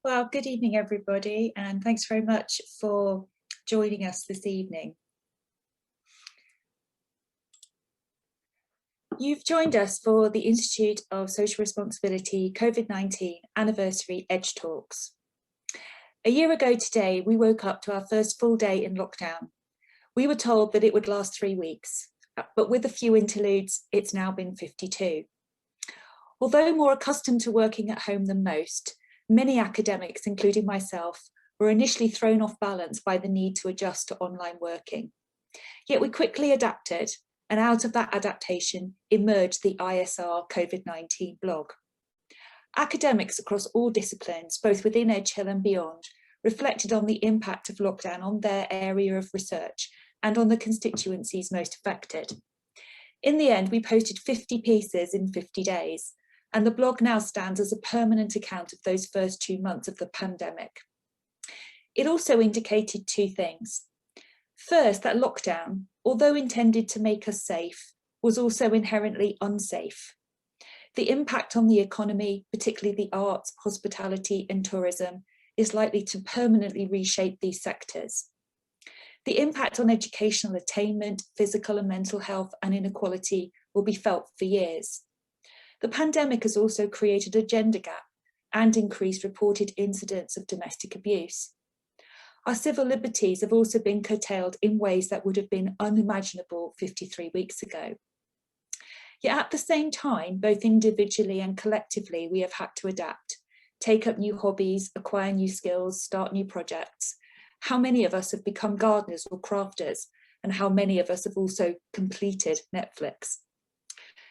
Well, good evening, everybody, and thanks very much for joining us this evening. You've joined us for the Institute of Social Responsibility COVID-19 Anniversary EdgeTalks. A year ago today, we woke up to our first full day in lockdown. We were told that it would last 3 weeks, but with a few interludes, it's now been 52. Although more accustomed to working at home than most, many academics, including myself, were initially thrown off balance by the need to adjust to online working. Yet we quickly adapted, and out of that adaptation emerged the ISR COVID-19 blog. Academics across all disciplines, both within Edgehill and beyond, reflected on the impact of lockdown on their area of research and on the constituencies most affected. In the end, we posted 50 pieces in 50 days, and the blog now stands as a permanent account of those first 2 months of the pandemic. It also indicated two things. First, that lockdown, although intended to make us safe, was also inherently unsafe. The impact on the economy, particularly the arts, hospitality and tourism, is likely to permanently reshape these sectors. The impact on educational attainment, physical and mental health and inequality will be felt for years. The pandemic has also created a gender gap and increased reported incidents of domestic abuse. Our civil liberties have also been curtailed in ways that would have been unimaginable 53 weeks ago. Yet at the same time, both individually and collectively, we have had to adapt, take up new hobbies, acquire new skills, start new projects. How many of us have become gardeners or crafters, and how many of us have also completed Netflix?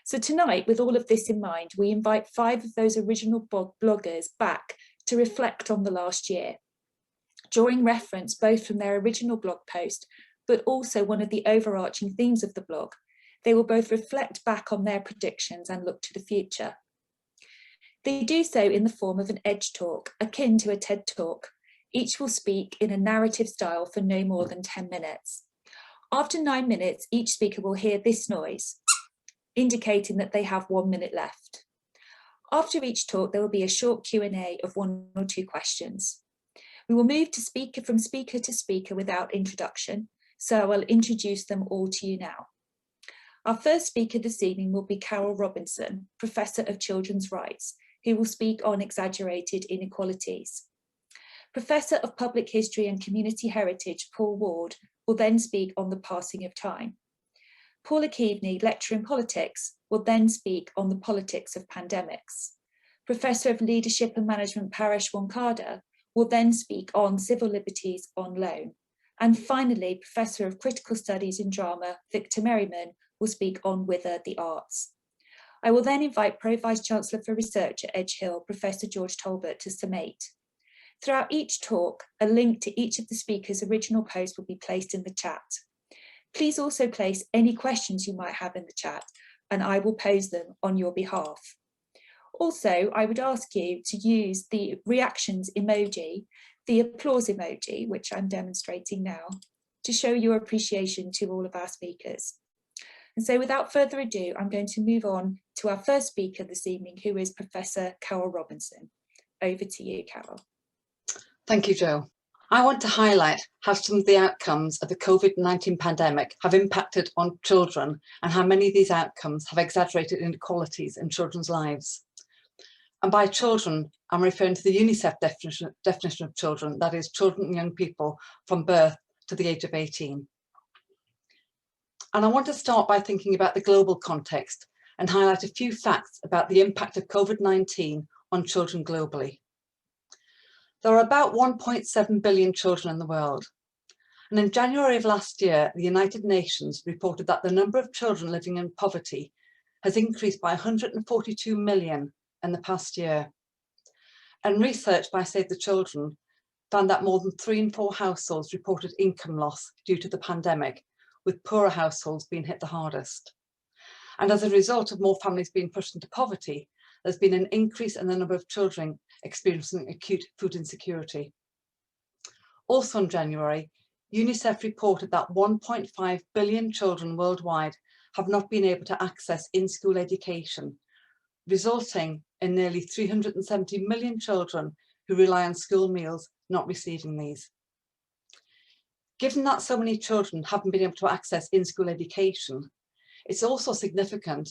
So tonight, with all of this in mind, we invite 5 of those original bloggers back to reflect on the last year, drawing reference both from their original blog post, but also one of the overarching themes of the blog. They will both reflect back on their predictions and look to the future. They do so in the form of an edge talk, akin to a TED talk. Each will speak in a narrative style for no more than 10 minutes. After 9 minutes, each speaker will hear this noise, indicating that they have 1 minute left. After each talk, there will be a short Q&A of 1 or 2 questions. We will move to speaker to speaker without introduction, so I will introduce them all to you now. Our first speaker this evening will be Carol Robinson, Professor of Children's Rights, who will speak on exaggerated inequalities. Professor of Public History and Community Heritage, Paul Ward, will then speak on the passing of time. Paula Keaveney, lecturer in politics, will then speak on the politics of pandemics. Professor of Leadership and Management, Paresh Wankhade, will then speak on civil liberties on loan. And finally, Professor of Critical Studies in Drama, Victor Merriman, will speak on Wither the Arts. I will then invite Pro Vice Chancellor for Research at Edgehill, Professor George Talbot, to summate. Throughout each talk, a link to each of the speakers' original posts will be placed in the chat. Please also place any questions you might have in the chat, and I will pose them on your behalf. Also, I would ask you to use the reactions emoji, the applause emoji, which I'm demonstrating now, to show your appreciation to all of our speakers. And so without further ado, I'm going to move on to our first speaker this evening, who is Professor Carol Robinson. Over to you, Carol. Thank you, Jo. I want to highlight how some of the outcomes of the COVID-19 pandemic have impacted on children and how many of these outcomes have exaggerated inequalities in children's lives. And by children, I'm referring to the UNICEF definition of children, that is children and young people from birth to the age of 18. And I want to start by thinking about the global context and highlight a few facts about the impact of COVID-19 on children globally. There are about 1.7 billion children in the world. And in January of last year, the United Nations reported that the number of children living in poverty has increased by 142 million in the past year. And research by Save the Children found that more than 3 in 4 households reported income loss due to the pandemic, with poorer households being hit the hardest. And as a result of more families being pushed into poverty, there's been an increase in the number of children experiencing acute food insecurity. Also in January, UNICEF reported that 1.5 billion children worldwide have not been able to access in-school education, resulting in nearly 370 million children who rely on school meals not receiving these. Given that so many children haven't been able to access in-school education, it's also significant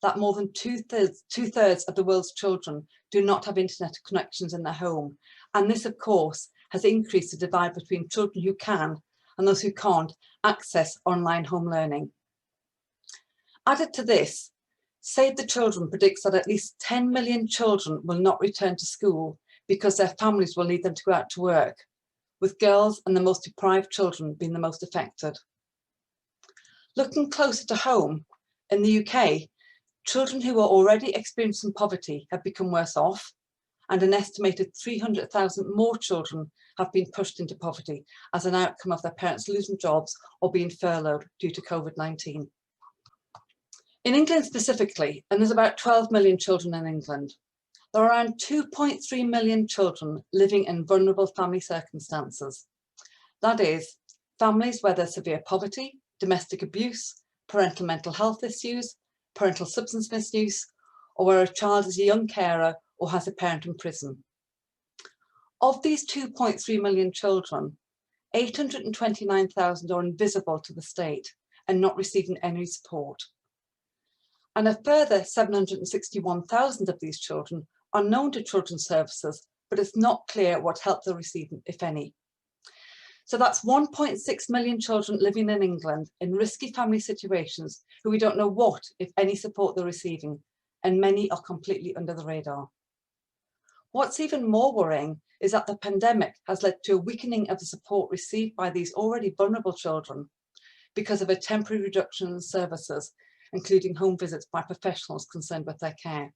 that more than two-thirds of the world's children do not have internet connections in their home. And this, of course, has increased the divide between children who can and those who can't access online home learning. Added to this, Save the Children predicts that at least 10 million children will not return to school because their families will need them to go out to work, with girls and the most deprived children being the most affected. Looking closer to home, in the UK, children who are already experiencing poverty have become worse off, and an estimated 300,000 more children have been pushed into poverty as an outcome of their parents losing jobs or being furloughed due to COVID-19. In England specifically, and there's about 12 million children in England, there are around 2.3 million children living in vulnerable family circumstances. That is, families where there's severe poverty, domestic abuse, parental mental health issues, parental substance misuse, or where a child is a young carer or has a parent in prison. Of these 2.3 million children, 829,000 are invisible to the state and not receiving any support. And a further 761,000 of these children are known to children's services, but it's not clear what help they're receiving, if any. So that's 1.6 million children living in England in risky family situations who we don't know what, if any, support they're receiving, and many are completely under the radar. What's even more worrying is that the pandemic has led to a weakening of the support received by these already vulnerable children because of a temporary reduction in services, including home visits by professionals concerned with their care.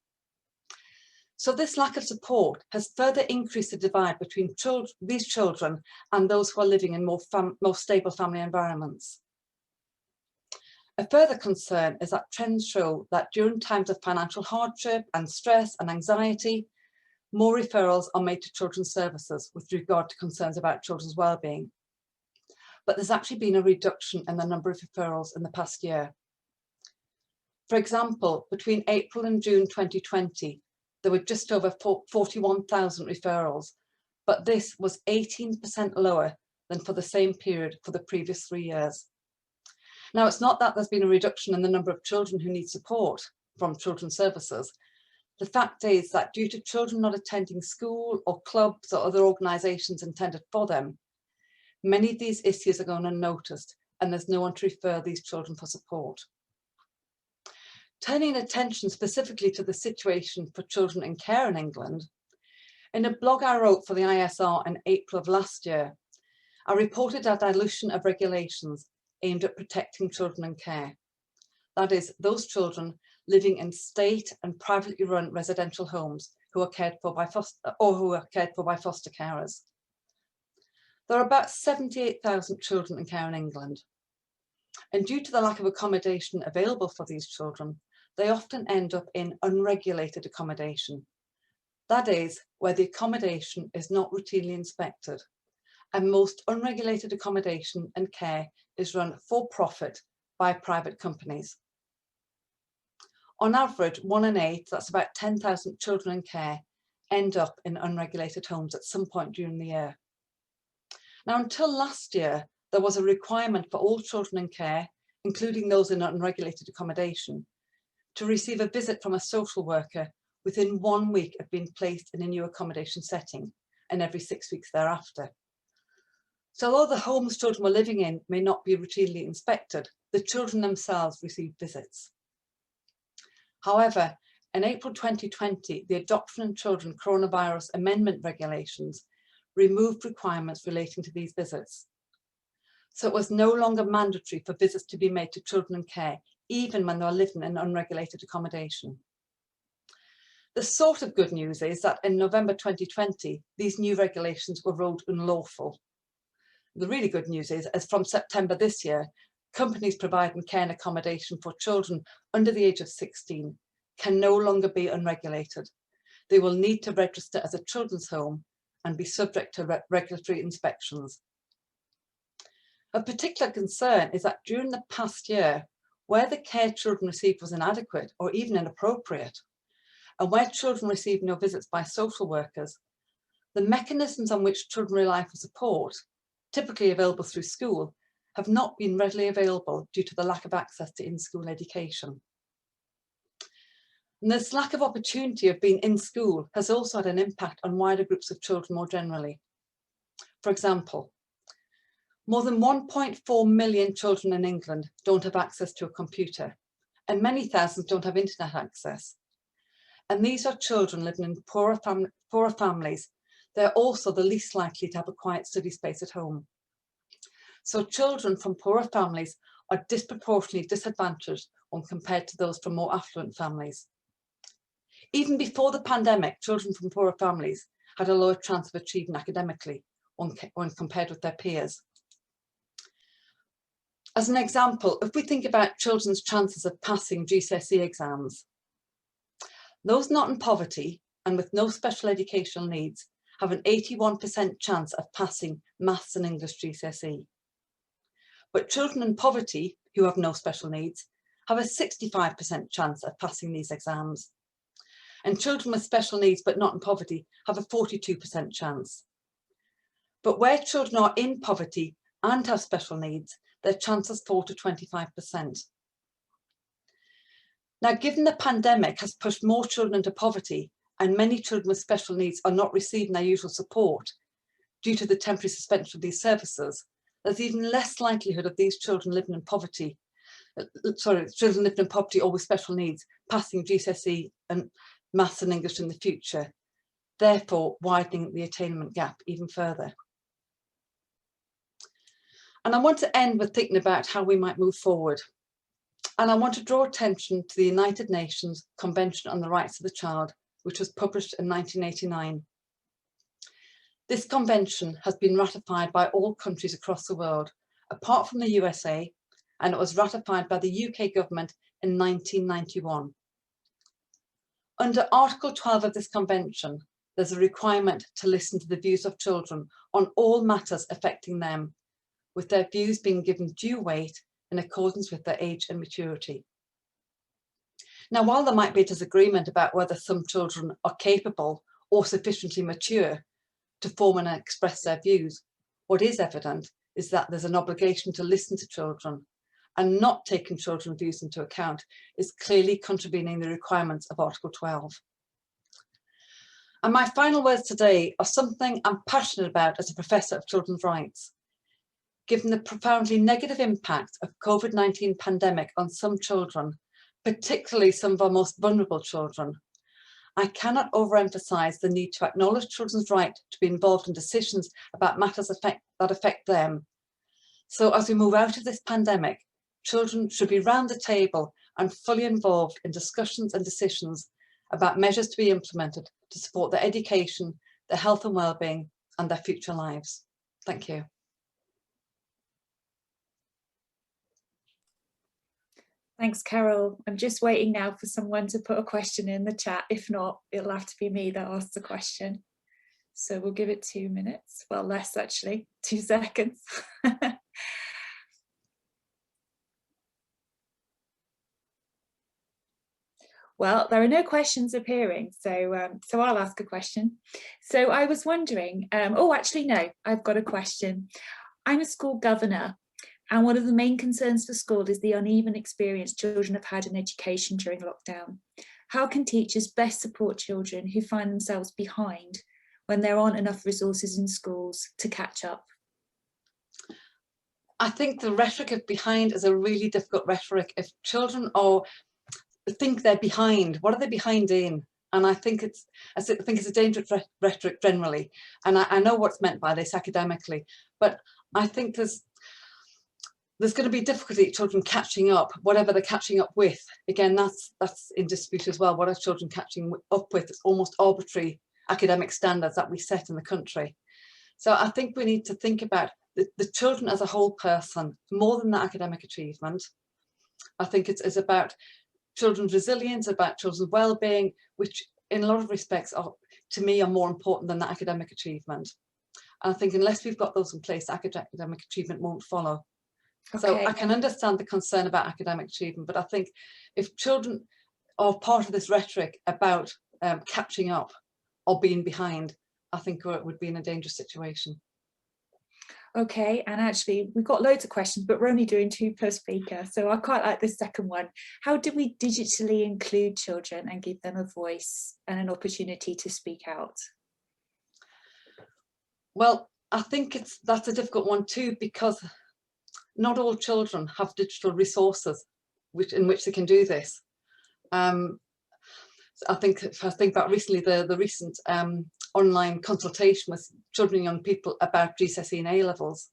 So this lack of support has further increased the divide between these children and those who are living in more stable family environments. A further concern is that trends show that during times of financial hardship and stress and anxiety, more referrals are made to children's services with regard to concerns about children's well-being. But there's actually been a reduction in the number of referrals in the past year. For example, between April and June 2020, there were just over 41,000 referrals, but this was 18% lower than for the same period for the previous 3 years. Now, it's not that there's been a reduction in the number of children who need support from children's services. The fact is that due to children not attending school or clubs or other organisations intended for them, many of these issues are going unnoticed and there's no one to refer these children for support. Turning attention specifically to the situation for children in care in England, in a blog I wrote for the ISR in April of last year, I reported a dilution of regulations aimed at protecting children in care. That is, those children living in state and privately run residential homes who are cared for by foster carers. There are about 78,000 children in care in England, and due to the lack of accommodation available for these children, they often end up in unregulated accommodation. That is, where the accommodation is not routinely inspected, and most unregulated accommodation and care is run for profit by private companies. On average, 1 in 8, that's about 10,000 children in care, end up in unregulated homes at some point during the year. Now, until last year, there was a requirement for all children in care, including those in unregulated accommodation, to receive a visit from a social worker within 1 week of being placed in a new accommodation setting, and every 6 weeks thereafter. So although the homes children were living in may not be routinely inspected, the children themselves received visits. However, in April 2020, the Adoption and Children Coronavirus Amendment Regulations removed requirements relating to these visits. So it was no longer mandatory for visits to be made to children in care, even when they were living in unregulated accommodation. The sort of good news is that in November 2020, these new regulations were ruled unlawful. The really good news is, as from September this year, companies providing care and accommodation for children under the age of 16 can no longer be unregulated. They will need to register as a children's home and be subject to regulatory inspections. Of particular concern is that during the past year, where the care children received was inadequate or even inappropriate, and where children received no visits by social workers, the mechanisms on which children rely for support, typically available through school, have not been readily available due to the lack of access to in-school education. And this lack of opportunity of being in school has also had an impact on wider groups of children more generally. For example, more than 1.4 million children in England don't have access to a computer, and many thousands don't have internet access. And these are children living in poorer families. They're also the least likely to have a quiet study space at home. So children from poorer families are disproportionately disadvantaged when compared to those from more affluent families. Even before the pandemic, children from poorer families had a lower chance of achieving academically when compared with their peers. As an example, if we think about children's chances of passing GCSE exams, those not in poverty and with no special educational needs have an 81% chance of passing maths and English GCSE. But children in poverty who have no special needs have a 65% chance of passing these exams. And children with special needs but not in poverty have a 42% chance. But where children are in poverty and have special needs, their chances fall to 25%. Now, given the pandemic has pushed more children into poverty and many children with special needs are not receiving their usual support due to the temporary suspension of these services, there's even less likelihood of these children living in poverty, children living in poverty or with special needs, passing GCSE and maths and English in the future, therefore widening the attainment gap even further. And I want to end with thinking about how we might move forward. And I want to draw attention to the United Nations Convention on the Rights of the Child, which was published in 1989. This convention has been ratified by all countries across the world, apart from the USA, and it was ratified by the UK government in 1991. Under Article 12 of this convention, there's a requirement to listen to the views of children on all matters affecting them, with their views being given due weight in accordance with their age and maturity. Now, while there might be a disagreement about whether some children are capable or sufficiently mature to form and express their views, what is evident is that there's an obligation to listen to children, and not taking children's views into account is clearly contravening the requirements of Article 12. And my final words today are something I'm passionate about as a professor of children's rights. Given the profoundly negative impact of COVID-19 pandemic on some children, particularly some of our most vulnerable children, I cannot overemphasize the need to acknowledge children's right to be involved in decisions about matters that affect them. So as we move out of this pandemic, children should be round the table and fully involved in discussions and decisions about measures to be implemented to support their education, their health and well-being, and their future lives. Thank you. Thanks, Carol. I'm just waiting now for someone to put a question in the chat. If not, it'll have to be me that asks the question. So we'll give it 2 minutes. Well, less actually, 2 seconds. Well, there are no questions appearing, so I'll ask a question. So I was wondering, oh, actually, no, I've got a question. I'm a school governor, and one of the main concerns for school is the uneven experience children have had in education during lockdown. How can teachers best support children who find themselves behind when there aren't enough resources in schools to catch up? I think the rhetoric of behind is a really difficult rhetoric. If children think they're behind, what are they behind in? And I think it's a dangerous rhetoric generally. And I know what's meant by this academically, but I think there's going to be difficulty children catching up, whatever they're catching up with. Again, that's in dispute as well. What are children catching up with? It's almost arbitrary academic standards that we set in the country. So I think we need to think about the children as a whole person, more than the academic achievement. I think it's about children's resilience, about children's well-being, which in a lot of respects are, to me, are more important than the academic achievement. And I think unless we've got those in place, academic achievement won't follow. Okay. So I can understand the concern about academic achievement, but I think if children are part of this rhetoric about catching up or being behind, I think would be in a dangerous situation. Okay, and actually we've got loads of questions, but we're only doing 2 per speaker, so I quite like the second one. How do we digitally include children and give them a voice and an opportunity to speak out? Well, I think that's a difficult one too, because not all children have digital resources in which they can do this. I think if I think about recently, the recent online consultation with children and young people about GCSE and A levels,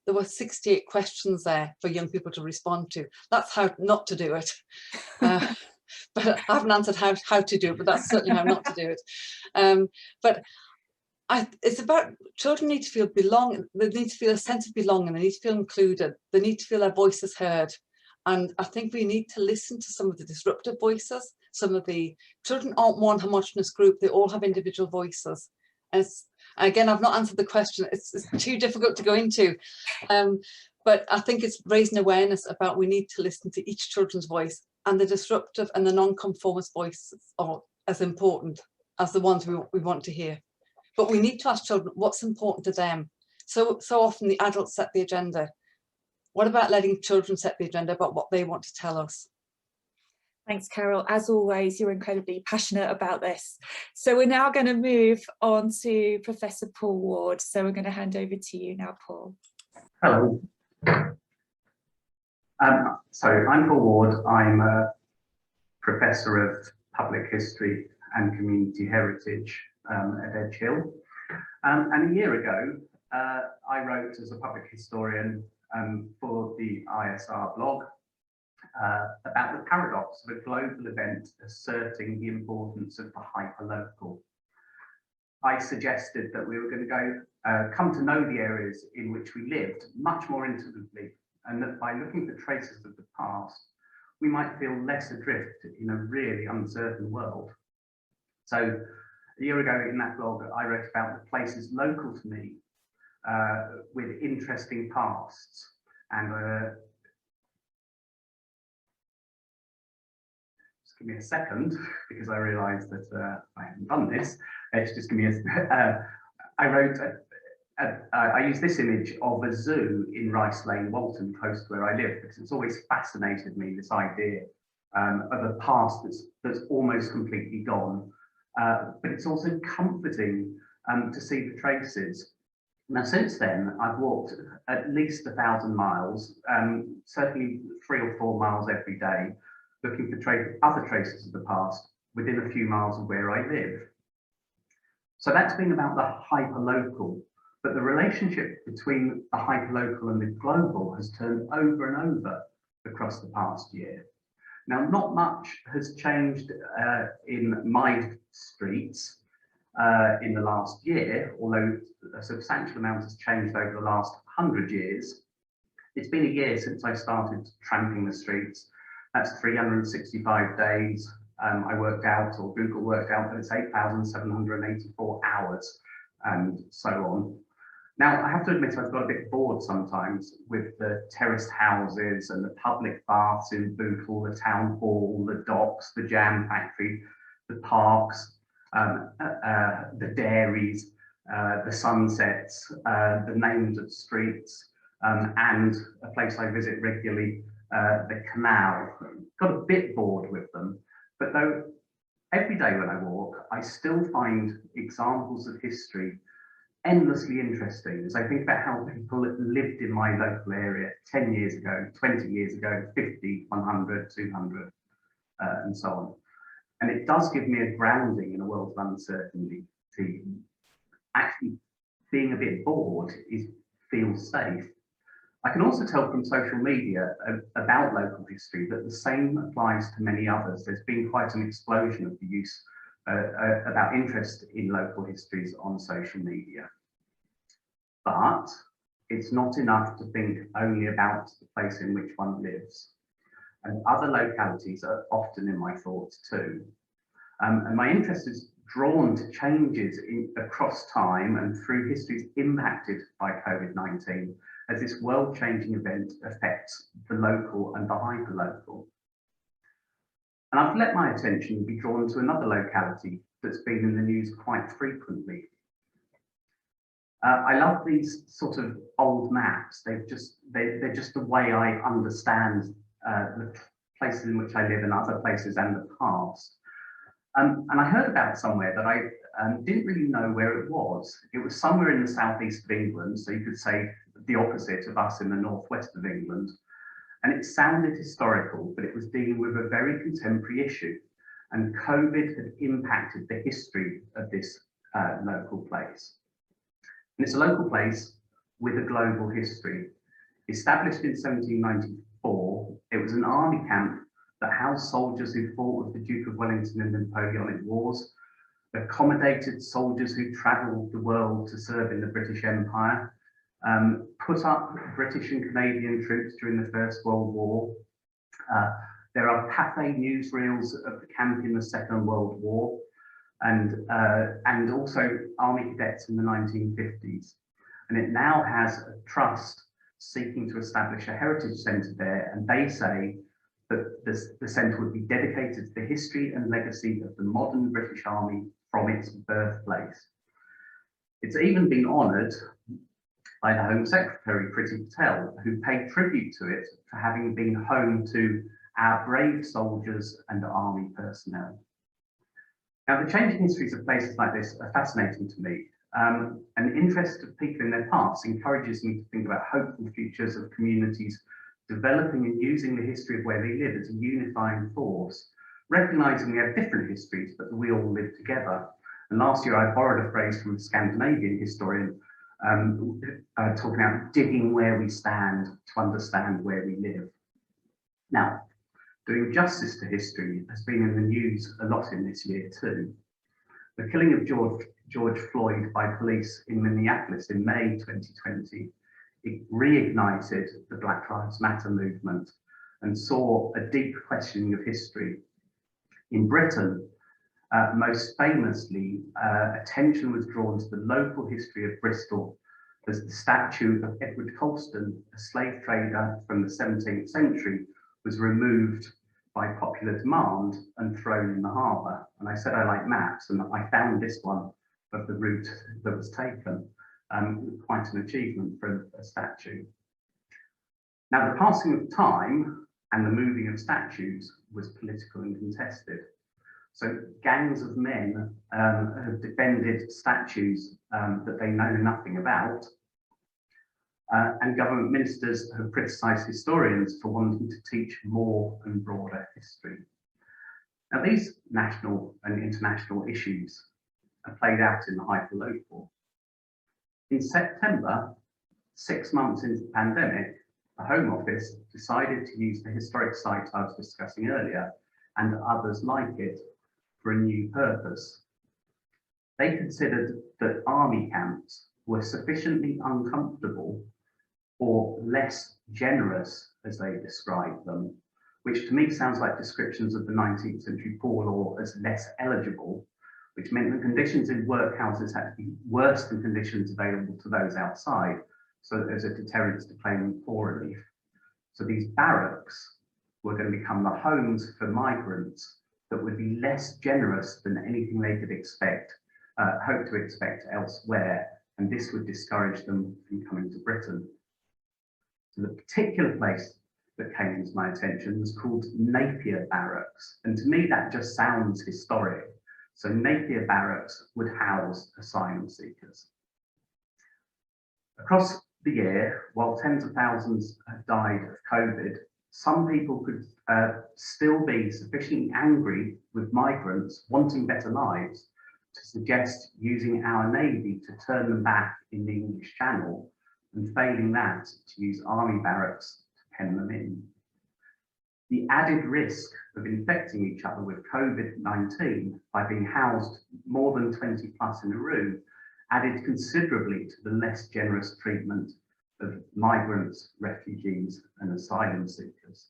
there were 68 questions there for young people to respond to. That's how not to do it. But I haven't answered how to do it, but that's certainly how not to do it. But it's about children need to feel they need to feel a sense of belonging, they need to feel included, they need to feel their voices heard. And I think we need to listen to some of the disruptive voices. Some of the children aren't one homogenous group, they all have individual voices. And again, I've not answered the question, it's too difficult to go into. But I think it's raising awareness about we need to listen to each children's voice, and the disruptive and the non-conformist voices are as important as the ones we want to hear. But we need to ask children what's important to them. So often the adults set the agenda. What about letting children set the agenda about what they want to tell us? Thanks, Carol. As always, you're incredibly passionate about this. So we're now going to move on to Professor Paul Ward. So we're going to hand over to you now, Paul. Hello. So I'm Paul Ward. I'm a Professor of Public History and Community Heritage at Edge Hill. And a year ago, I wrote as a public historian for the ISR blog about the paradox of a global event asserting the importance of the hyperlocal. I suggested that we were going to come to know the areas in which we lived much more intimately, and that by looking for traces of the past, we might feel less adrift in a really uncertain world. So a year ago in that blog, I wrote about the places local to me with interesting pasts. And just give me a second, because I realised that I haven't done this. Just give me I used this image of a zoo in Rice Lane, Walton, close to where I live, because it's always fascinated me, this idea of a past that's almost completely gone. But it's also comforting to see the traces. Now, since then, I've walked at least 1,000 miles, certainly 3 or 4 miles every day, looking for other traces of the past within a few miles of where I live. So that's been about the hyperlocal, but the relationship between the hyperlocal and the global has turned over and over across the past year. Now, not much has changed in my streets in the last year, although a substantial amount has changed over the last 100 years. It's been a year since I started tramping the streets. That's 365 days. I worked out, or Google worked out, that it's 8,784 hours and so on. Now, I have to admit, I've got a bit bored sometimes with the terraced houses and the public baths in Bootle, the town hall, the docks, the jam factory, the parks, the dairies, the sunsets, the names of streets, and a place I visit regularly, the canal. Got a bit bored with them, but though every day when I walk, I still find examples of history endlessly interesting as I think about how people lived in my local area 10 years ago, 20 years ago, 50, 100, 200, and so on. And it does give me a grounding in a world of uncertainty. Actually, being a bit bored feels safe. I can also tell from social media about local history that the same applies to many others. There's been quite an explosion of the use about interest in local histories on social media. But it's not enough to think only about the place in which one lives. And other localities are often in my thoughts too. And my interest is drawn to changes across time and through histories impacted by COVID-19 as this world-changing event affects the local and the hyperlocal. And I've let my attention be drawn to another locality that's been in the news quite frequently, I love these sort of old maps. They're just the way I understand the places in which I live and other places and the past. And I heard about it somewhere that I didn't really know where it was. It was somewhere in the southeast of England, so you could say the opposite of us in the northwest of England. And it sounded historical, but it was dealing with a very contemporary issue. And COVID had impacted the history of this local place. And it's a local place with a global history. Established in 1794, it was an army camp that housed soldiers who fought with the Duke of Wellington in the Napoleonic Wars, accommodated soldiers who travelled the world to serve in the British Empire, put up British and Canadian troops during the First World War. There are cafe newsreels of the camp in the Second World War, and also army cadets in the 1950s. And it now has a trust seeking to establish a heritage centre there, and they say that the centre would be dedicated to the history and legacy of the modern British Army from its birthplace. It's even been honoured by the Home Secretary, Priti Patel, who paid tribute to it for having been home to our brave soldiers and army personnel. Now, the changing histories of places like this are fascinating to me. An interest of people in their past encourages me to think about hopeful futures of communities developing and using the history of where they live as a unifying force, recognising we have different histories, but we all live together. And last year I borrowed a phrase from a Scandinavian historian talking about digging where we stand to understand where we live. Now, doing justice to history has been in the news a lot in this year too. The killing of George Floyd by police in Minneapolis in May 2020, it reignited the Black Lives Matter movement and saw a deep questioning of history. In Britain, most famously, attention was drawn to the local history of Bristol as the statue of Edward Colston, a slave trader from the 17th century, was removed by popular demand and thrown in the harbour. And I said I like maps, and I found this one of the route that was taken. Quite an achievement for a statue. Now, the passing of time and the moving of statues was political and contested. So gangs of men have defended statues that they know nothing about, and government ministers have criticised historians for wanting to teach more and broader history. Now, these national and international issues are played out in the hyperlocal. In September, 6 months into the pandemic, the Home Office decided to use the historic site I was discussing earlier and others like it for a new purpose. They considered that army camps were sufficiently uncomfortable or less generous, as they described them, which to me sounds like descriptions of the 19th century poor law as less eligible, which meant the conditions in workhouses had to be worse than conditions available to those outside, so that there's a deterrence to claiming poor relief. So these barracks were going to become the homes for migrants that would be less generous than anything they could hope to expect elsewhere, and this would discourage them from coming to Britain. So the particular place that came into my attention was called Napier Barracks, and to me that just sounds historic. So Napier Barracks would house asylum seekers. Across the year, while tens of thousands have died of COVID, some people could still be sufficiently angry with migrants wanting better lives to suggest using our Navy to turn them back in the English Channel, and failing that, to use army barracks to pen them in. The added risk of infecting each other with COVID-19 by being housed more than 20 plus in a room added considerably to the less generous treatment of migrants, refugees, and asylum seekers.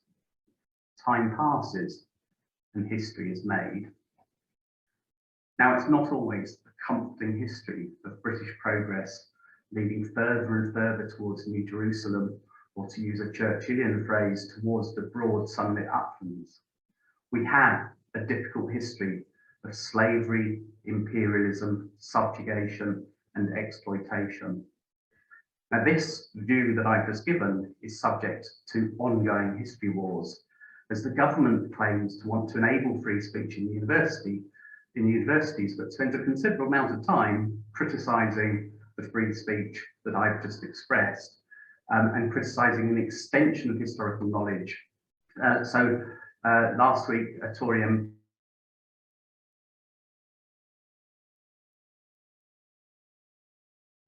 Time passes and history is made. Now, it's not always a comforting history of British progress leading further and further towards New Jerusalem, or to use a Churchillian phrase, towards the broad sunlit uplands. We have a difficult history of slavery, imperialism, subjugation, and exploitation. Now, this view that I've just given is subject to ongoing history wars, as the government claims to want to enable free speech in universities, but spends a considerable amount of time criticising the free speech that I've just expressed, and criticising an extension of historical knowledge. Last week, a Tory MP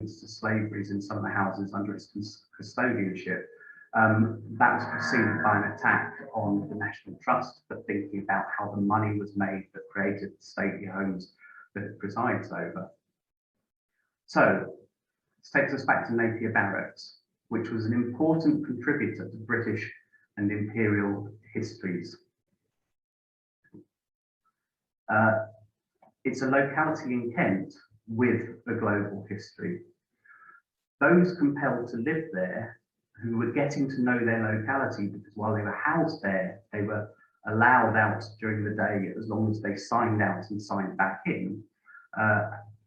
to slaveries in some of the houses under its custodianship. That was preceded by an attack on the National Trust for thinking about how the money was made that created the stately homes that it presides over. So, this takes us back to Napier Barracks, which was an important contributor to British and imperial histories. It's a locality in Kent with a global history. Those compelled to live there, who were getting to know their locality because while they were housed there, they were allowed out during the day as long as they signed out and signed back in,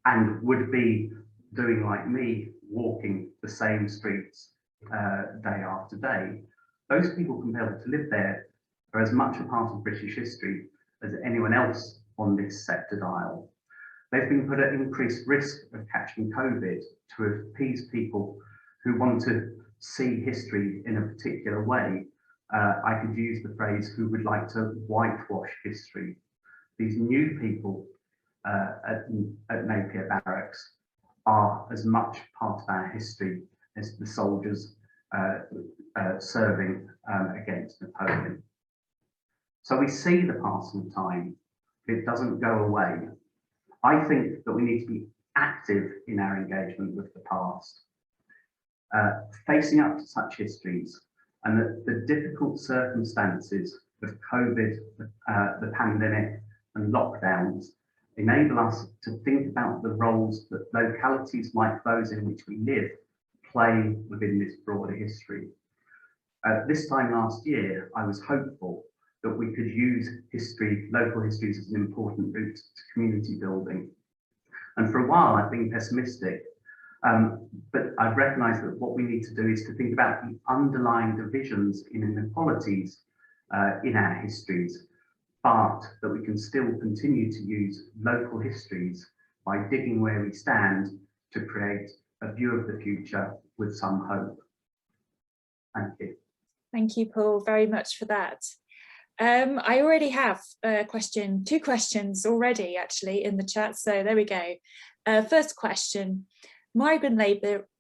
and would be doing like me, walking the same streets day after day. Those people compelled to live there are as much a part of British history as anyone else on this sector dial. They've been put at increased risk of catching COVID to appease people who want to see history in a particular way. I could use the phrase who would like to whitewash history. These new people at Napier Barracks are as much part of our history as the soldiers serving against Napoleon. So we see the passing of time, but it doesn't go away. I think that we need to be active in our engagement with the past, facing up to such histories, and that the difficult circumstances of COVID, the pandemic and lockdowns enable us to think about the roles that localities like those in which we live play within this broader history. This time last year, I was hopeful that we could use history, local histories, as an important route to community building. And for a while, I've been pessimistic, but I've recognised that what we need to do is to think about the underlying divisions in inequalities in our histories, but that we can still continue to use local histories by digging where we stand to create a view of the future with some hope. Thank you. Thank you, Paul, very much for that. I already have two questions already actually in the chat, so there we go. First question, migrant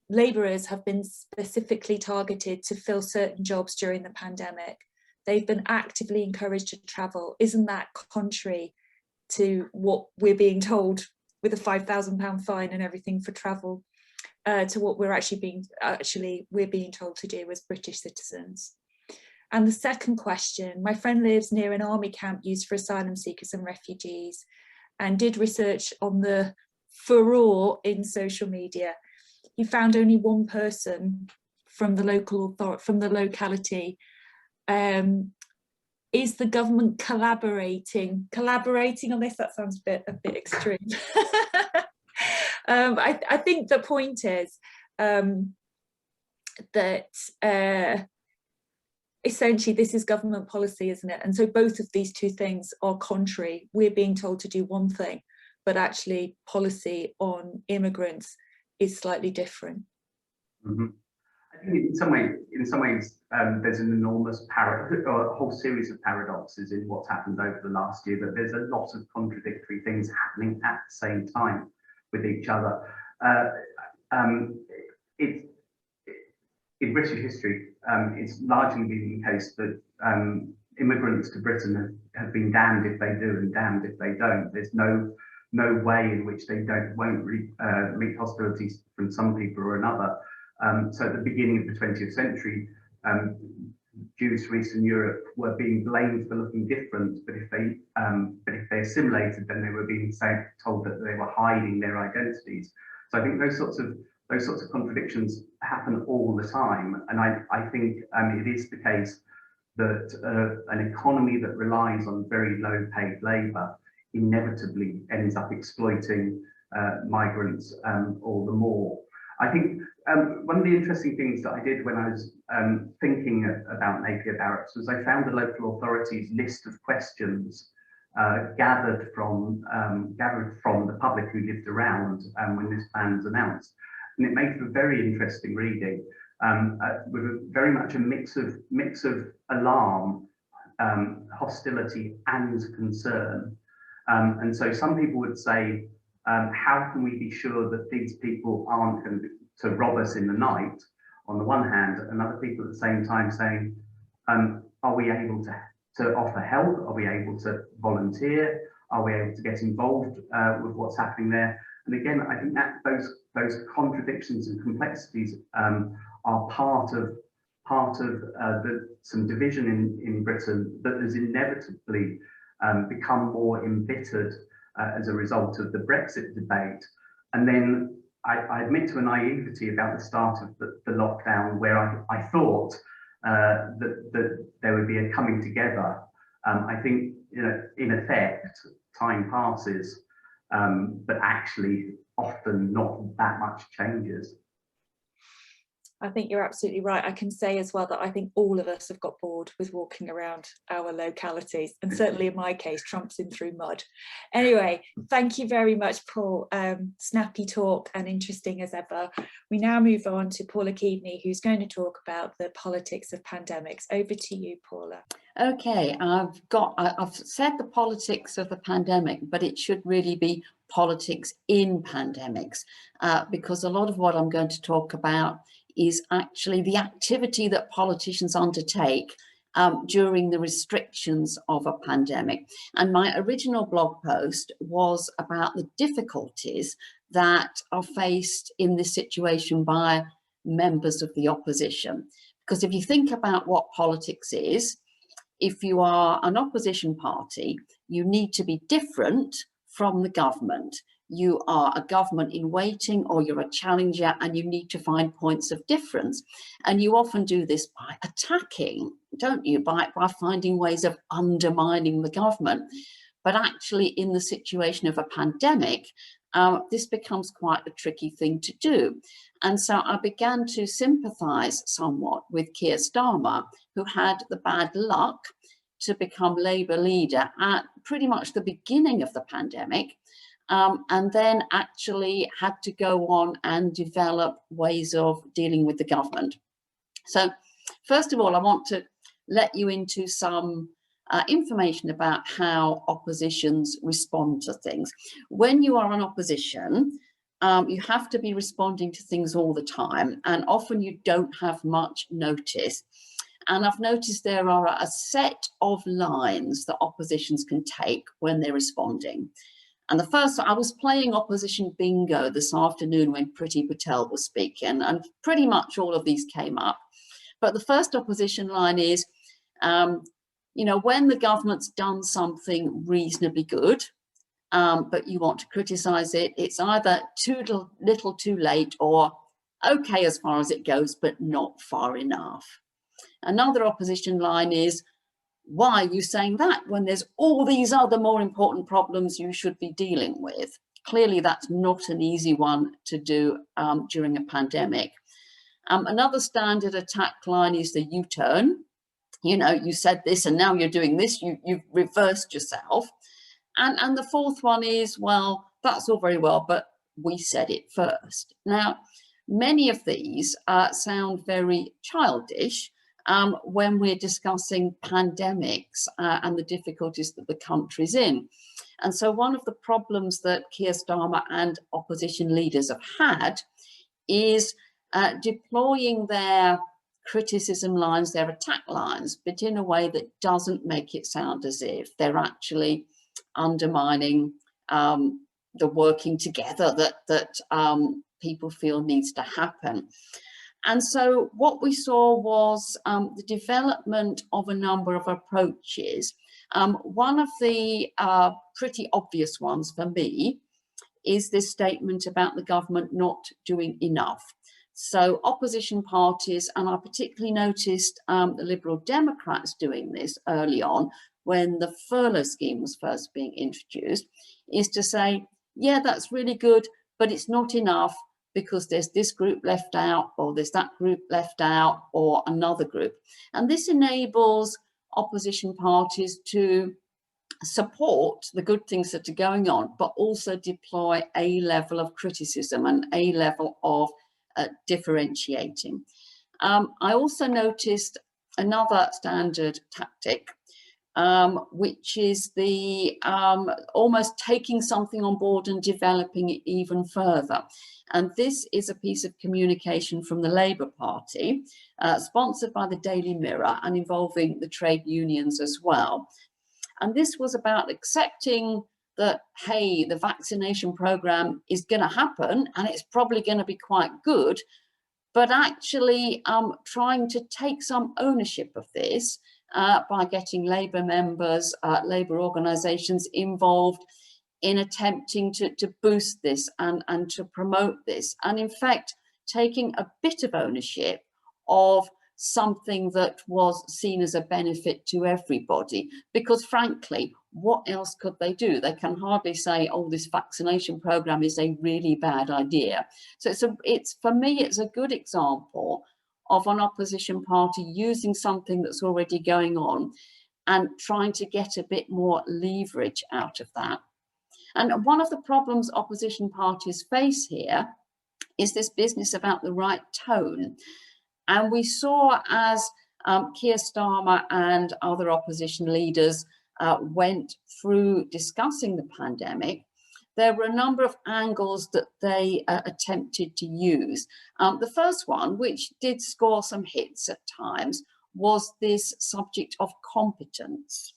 labourers have been specifically targeted to fill certain jobs during the pandemic. They've been actively encouraged to travel. Isn't that contrary to what we're being told with a £5,000 fine and everything for travel, to what we're we're being told to do as British citizens? And the second question, my friend lives near an army camp used for asylum seekers and refugees and did research on the furore in social media. He found only one person from the local authority, from the locality. Is the government collaborating on this? That sounds a bit extreme. I think the point is that essentially this is government policy, isn't it? And so both of these two things are contrary. We're being told to do one thing, but actually policy on immigrants is slightly different. Mm-hmm. I think in some ways, there's an enormous or a whole series of paradoxes in what's happened over the last year, but there's a lot of contradictory things happening at the same time with each other. In British history, it's largely been the case that immigrants to Britain have been damned if they do and damned if they don't. There's no way in which they won't meet hostilities from some people or another. So at the beginning of the 20th century, Jews from Eastern Europe were being blamed for looking different, but if they assimilated, then they were being told that they were hiding their identities. So I think those sorts of contradictions happen all the time, and I think it is the case that an economy that relies on very low-paid labour inevitably ends up exploiting migrants all the more. I think one of the interesting things that I did when I was thinking about Napier Barracks was I found the local authorities list of questions gathered from the public who lived around when this plan was announced, and it made for very interesting reading, with very much a mix of alarm, hostility, and concern. And so some people would say, how can we be sure that these people aren't going to rob us in the night, on the one hand, and other people at the same time saying, are we able to offer help? Are we able to volunteer? Are we able to get involved with what's happening there? And again, I think that those contradictions and complexities are part of some division in Britain that has inevitably become more embittered as a result of the Brexit debate. And then I admit to a naivety about the start of the lockdown, where I thought that there would be a coming together. I think, in effect, time passes, but actually often not that much changes. I think you're absolutely right. I can say as well that I think all of us have got bored with walking around our localities, and certainly in my case, tramping through mud. Anyway, thank you very much, Paul. Snappy talk and interesting as ever. We now move on to Paula Keaveney, who's going to talk about the politics of pandemics. Over to you, Paula. Okay, I've said the politics of the pandemic, but it should really be politics in pandemics, because a lot of what I'm going to talk about is actually the activity that politicians undertake during the restrictions of a pandemic. And my original blog post was about the difficulties that are faced in this situation by members of the opposition. Because if you think about what politics is, if you are an opposition party, you need to be different from the government. You are a government in waiting, or you're a challenger, and you need to find points of difference. And you often do this by attacking, don't you? By finding ways of undermining the government. But actually, in the situation of a pandemic, this becomes quite a tricky thing to do. And so I began to sympathise somewhat with Keir Starmer, who had the bad luck to become Labour leader at pretty much the beginning of the pandemic, and then actually had to go on and develop ways of dealing with the government. So first of all, I want to let you into some information about how oppositions respond to things. When you are an opposition, you have to be responding to things all the time, and often you don't have much notice. And I've noticed there are a set of lines that oppositions can take when they're responding. And the first, I was playing opposition bingo this afternoon when Priti Patel was speaking, and pretty much all of these came up. But the first opposition line is, when the government's done something reasonably good, but you want to criticise it, it's either too little too late, or okay as far as it goes, but not far enough. Another opposition line is, why are you saying that when there's all these other more important problems you should be dealing with? Clearly, that's not an easy one to do during a pandemic. Another standard attack line is the U-turn. You said this and now you're doing this, you've reversed yourself. And the fourth one is, well, that's all very well, but we said it first. Now, many of these sound very childish when we're discussing pandemics and the difficulties that the country's in. And so one of the problems that Keir Starmer and opposition leaders have had is deploying their criticism lines, their attack lines, but in a way that doesn't make it sound as if they're actually undermining the working together that people feel needs to happen. And so what we saw was the development of a number of approaches. One of the pretty obvious ones for me is this statement about the government not doing enough. So opposition parties, and I particularly noticed the Liberal Democrats doing this early on when the furlough scheme was first being introduced, is to say, yeah, that's really good, but it's not enough because there's this group left out, or there's that group left out, or another group. And this enables opposition parties to support the good things that are going on, but also deploy a level of criticism and a level of differentiating. I also noticed another standard tactic, which is the almost taking something on board and developing it even further. And this is a piece of communication from the Labour Party, sponsored by the Daily Mirror and involving the trade unions as well. And this was about accepting that, hey, the vaccination programme is going to happen and it's probably going to be quite good, but actually trying to take some ownership of this by getting Labour members, Labour organisations involved in attempting to boost this and to promote this. And in fact, taking a bit of ownership of something that was seen as a benefit to everybody, because frankly, what else could they do? They can hardly say, oh, this vaccination program is a really bad idea. So it's for me, it's a good example of an opposition party using something that's already going on and trying to get a bit more leverage out of that. And one of the problems opposition parties face here is this business about the right tone. And we saw as Keir Starmer and other opposition leaders went through discussing the pandemic, there were a number of angles that they attempted to use. The first one, which did score some hits at times, was this subject of competence.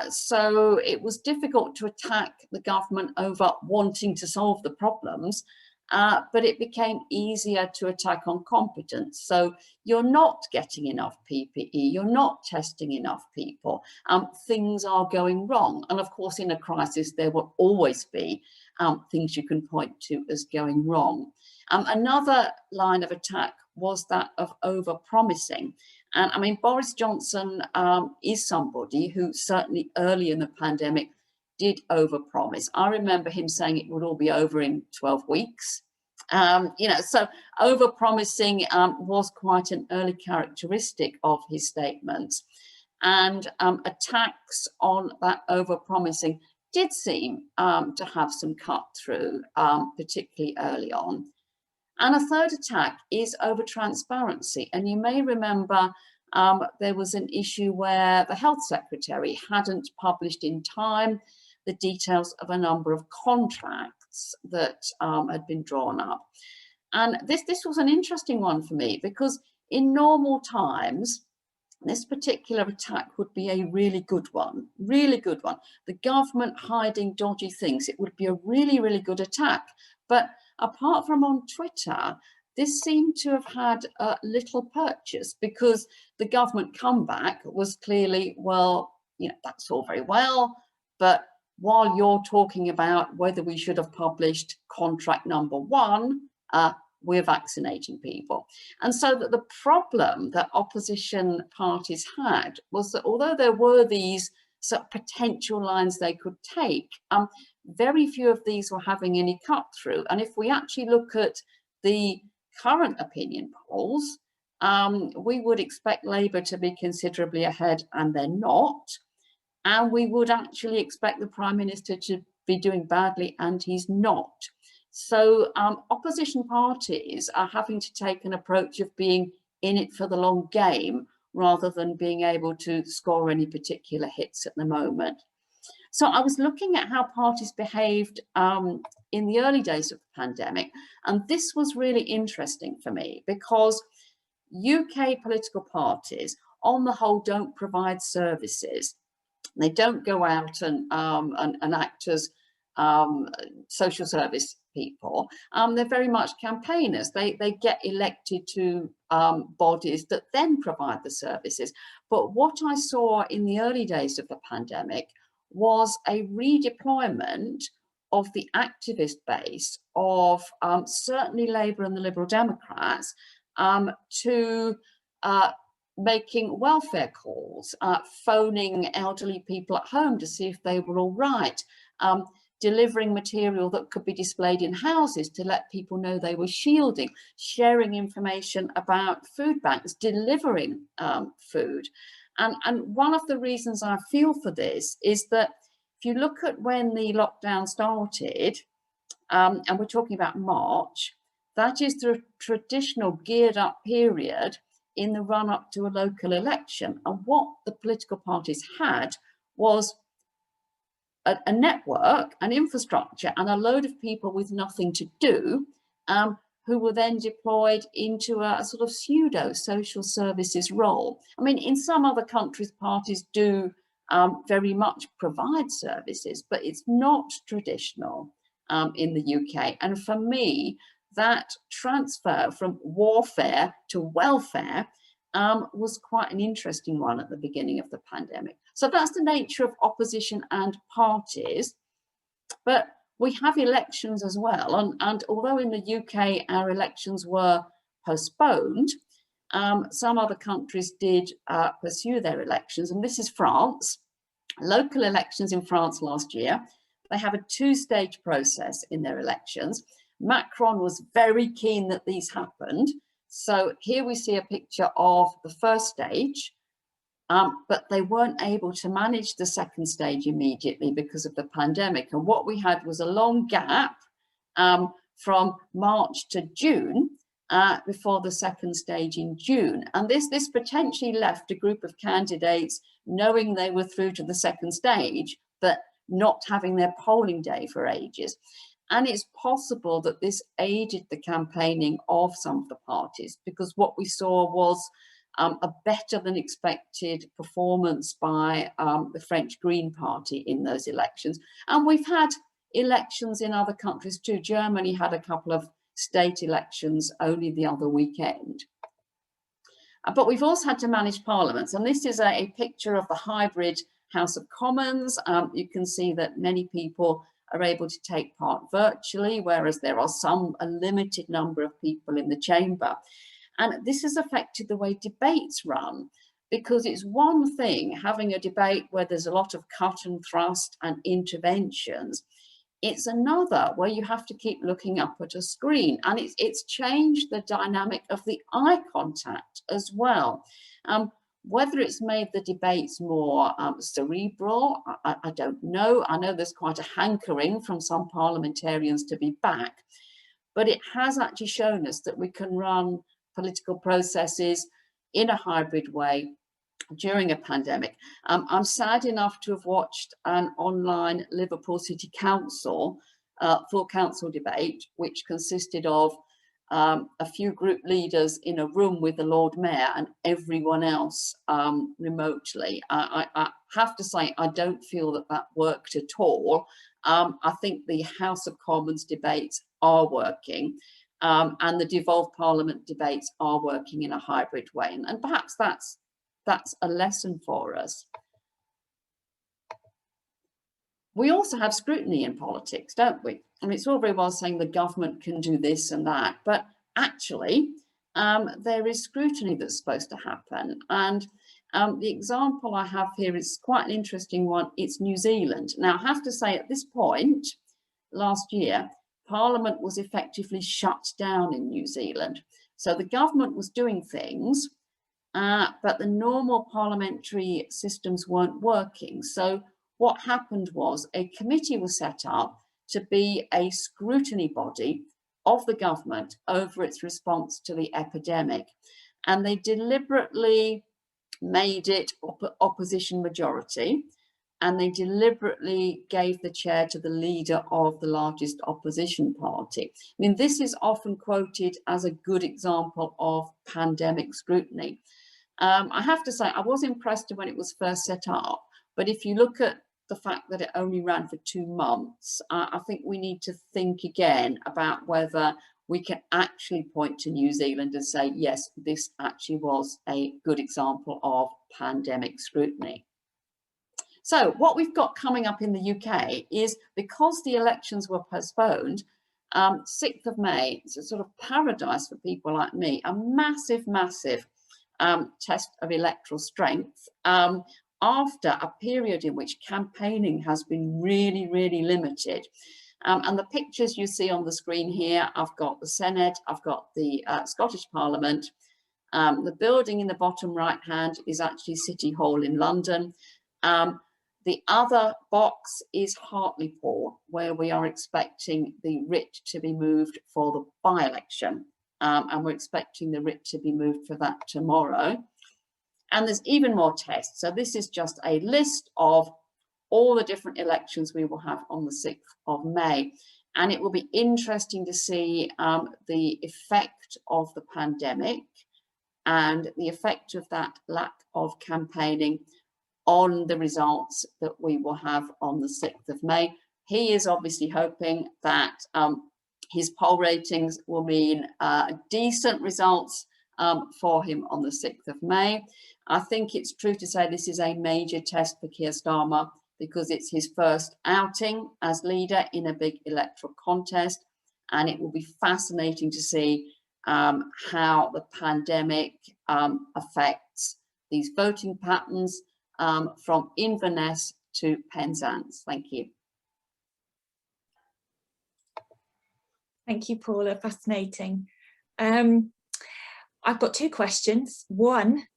So it was difficult to attack the government over wanting to solve the problems, but it became easier to attack on competence. So you're not getting enough PPE, you're not testing enough people, things are going wrong. And of course, in a crisis, there will always be things you can point to as going wrong. Another line of attack was that of over-promising. And I mean, Boris Johnson is somebody who certainly early in the pandemic did overpromise. I remember him saying it would all be over in 12 weeks. You know, so overpromising was quite an early characteristic of his statements. And attacks on that overpromising did seem to have some cut through, particularly early on. And a third attack is over transparency. And you may remember there was an issue where the health secretary hadn't published in time the details of a number of contracts that had been drawn up. And this was an interesting one for me, because in normal times, this particular attack would be a really good one, really good one. The government hiding dodgy things, it would be a really, really good attack. But apart from on Twitter, this seemed to have had little purchase, because the government comeback was clearly, well, you know, that's all very well, but while you're talking about whether we should have published contract number 1, we're vaccinating people. And so that the problem that opposition parties had was that although there were these sort of potential lines they could take, very few of these were having any cut through. And if we actually look at the current opinion polls, we would expect Labour to be considerably ahead, and they're not. And we would actually expect the Prime Minister to be doing badly, and he's not. So opposition parties are having to take an approach of being in it for the long game rather than being able to score any particular hits at the moment. So I was looking at how parties behaved in the early days of the pandemic, and this was really interesting for me, because UK political parties on the whole don't provide services. They don't go out and act as social service people. They're very much campaigners. They get elected to bodies that then provide the services. But what I saw in the early days of the pandemic was a redeployment of the activist base of certainly Labour and the Liberal Democrats to making welfare calls, phoning elderly people at home to see if they were all right, delivering material that could be displayed in houses to let people know they were shielding, sharing information about food banks, delivering food. And one of the reasons I feel for this is that if you look at when the lockdown started, and we're talking about March, that is the traditional geared up period in the run up to a local election. And what the political parties had was a network, an infrastructure, and a load of people with nothing to do, who were then deployed into a sort of pseudo social services role. I mean, in some other countries, parties do very much provide services, but it's not traditional in the UK. And for me, that transfer from warfare to welfare was quite an interesting one at the beginning of the pandemic. So that's the nature of opposition and parties. But we have elections as well. And although in the UK our elections were postponed, some other countries did pursue their elections. And this is France. Local elections in France last year. They have a two-stage process in their elections. Macron was very keen that these happened. So here we see a picture of the first stage, but they weren't able to manage the second stage immediately because of the pandemic. And what we had was a long gap from March to June before the second stage in June. And this potentially left a group of candidates knowing they were through to the second stage, but not having their polling day for ages. And it's possible that this aided the campaigning of some of the parties, because what we saw was a better than expected performance by the French Green Party in those elections. And we've had elections in other countries too. Germany had a couple of state elections only the other weekend. But we've also had to manage parliaments. And this is a picture of the hybrid House of Commons. You can see that many people are able to take part virtually, whereas there are a limited number of people in the chamber. And this has affected the way debates run, because it's one thing having a debate where there's a lot of cut and thrust and interventions. It's another where you have to keep looking up at a screen, and it's changed the dynamic of the eye contact as well. Whether it's made the debates more cerebral, I don't know. I know there's quite a hankering from some parliamentarians to be back, but it has actually shown us that we can run political processes in a hybrid way during a pandemic. I'm sad enough to have watched an online Liverpool City Council full council debate, which consisted of a few group leaders in a room with the Lord Mayor and everyone else remotely. I have to say, I don't feel that worked at all. I think the House of Commons debates are working, and the devolved Parliament debates are working in a hybrid way. And perhaps that's a lesson for us. We also have scrutiny in politics, don't we? I mean, it's all very well saying the government can do this and that, but actually there is scrutiny that's supposed to happen. And the example I have here is quite an interesting one. It's New Zealand. Now, I have to say at this point, last year, Parliament was effectively shut down in New Zealand. So the government was doing things, but the normal parliamentary systems weren't working. So what happened was a committee was set up to be a scrutiny body of the government over its response to the epidemic. And they deliberately made it opposition majority, and they deliberately gave the chair to the leader of the largest opposition party. I mean, this is often quoted as a good example of pandemic scrutiny. I have to say, I was impressed when it was first set up, but if you look at the fact that it only ran for 2 months, I think we need to think again about whether we can actually point to New Zealand and say, yes, this actually was a good example of pandemic scrutiny. So what we've got coming up in the UK is, because the elections were postponed, 6th of May, it's a sort of paradise for people like me, a massive, massive test of electoral strength. after a period in which campaigning has been really, really limited. And the pictures you see on the screen here, I've got the Senate, I've got the Scottish Parliament. The building in the bottom right hand is actually City Hall in London. The other box is Hartlepool, where we are expecting the writ to be moved for the by-election. And we're expecting the writ to be moved for that tomorrow. And there's even more tests. So this is just a list of all the different elections we will have on the 6th of May. And it will be interesting to see the effect of the pandemic and the effect of that lack of campaigning on the results that we will have on the 6th of May. He is obviously hoping that his poll ratings will mean decent results for him on the 6th of May. I think it's true to say this is a major test for Keir Starmer because it's his first outing as leader in a big electoral contest, and it will be fascinating to see how the pandemic affects these voting patterns from Inverness to Penzance. Thank you. Thank you, Paula. Fascinating. I've got two questions. One,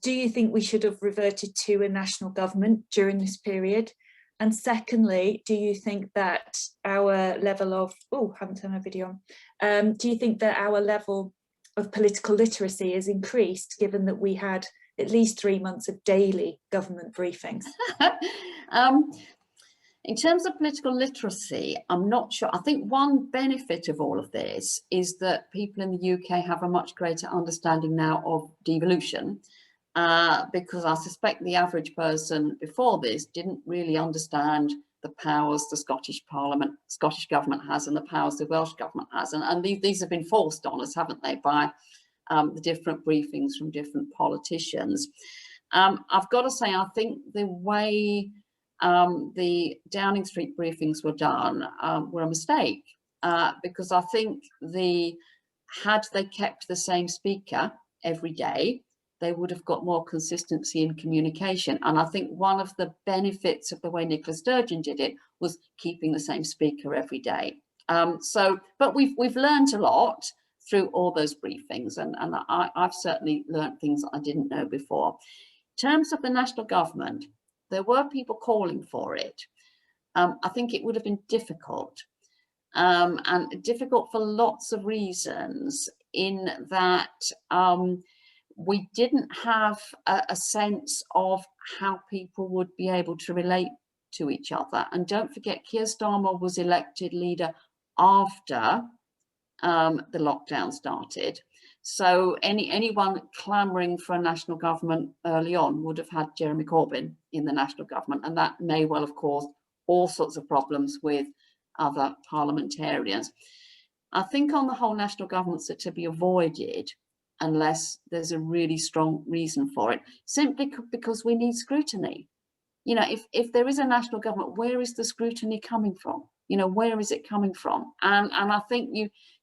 do you think we should have reverted to a national government during this period? And secondly, do you think that our level of, oh, haven't turned my video on. Do you think that our level of political literacy has increased given that we had at least 3 months of daily government briefings? In terms of political literacy, I'm not sure. I think one benefit of all of this is that people in the UK have a much greater understanding now of devolution, because I suspect the average person before this didn't really understand the powers the Scottish government has and the powers the Welsh government has. And these have been forced on us, haven't they, by the different briefings from different politicians. I've got to say, I think the way the Downing Street briefings were done were a mistake, because I think had they kept the same speaker every day, they would have got more consistency in communication. And I think one of the benefits of the way Nicola Sturgeon did it was keeping the same speaker every day. But we've learned a lot through all those briefings, and I've certainly learned things that I didn't know before. In terms of the national government, there were people calling for it. I think it would have been difficult, and difficult for lots of reasons, in that we didn't have a sense of how people would be able to relate to each other. And don't forget, Keir Starmer was elected leader after the lockdown started. So anyone clamouring for a national government early on would have had Jeremy Corbyn in the national government, and that may well have caused all sorts of problems with other parliamentarians. I think on the whole, national governments are to be avoided unless there's a really strong reason for it, simply because we need scrutiny. You know, if there is a national government, where is the scrutiny coming from? You know, where is it coming from? And I think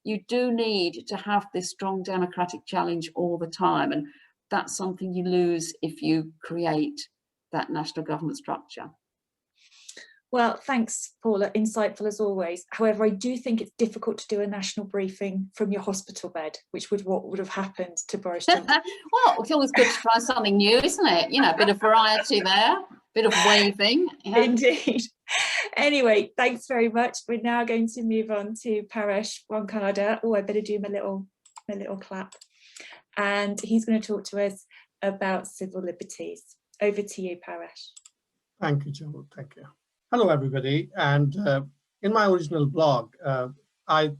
you do need to have this strong democratic challenge all the time, and that's something you lose if you create that national government structure. Well, thanks, Paula. Insightful as always. However, I do think it's difficult to do a national briefing from your hospital bed, which what would have happened to Boris Johnson. Well, it's always good to try something new, isn't it? You know, a bit of variety there, a bit of waving. Yeah. Indeed. Anyway, thanks very much. We're now going to move on to Paresh Wankhade. Oh, I better do my little clap. And he's going to talk to us about civil liberties. Over to you, Paresh. Thank you, Jo. Thank you. Hello, everybody. And in my original blog, I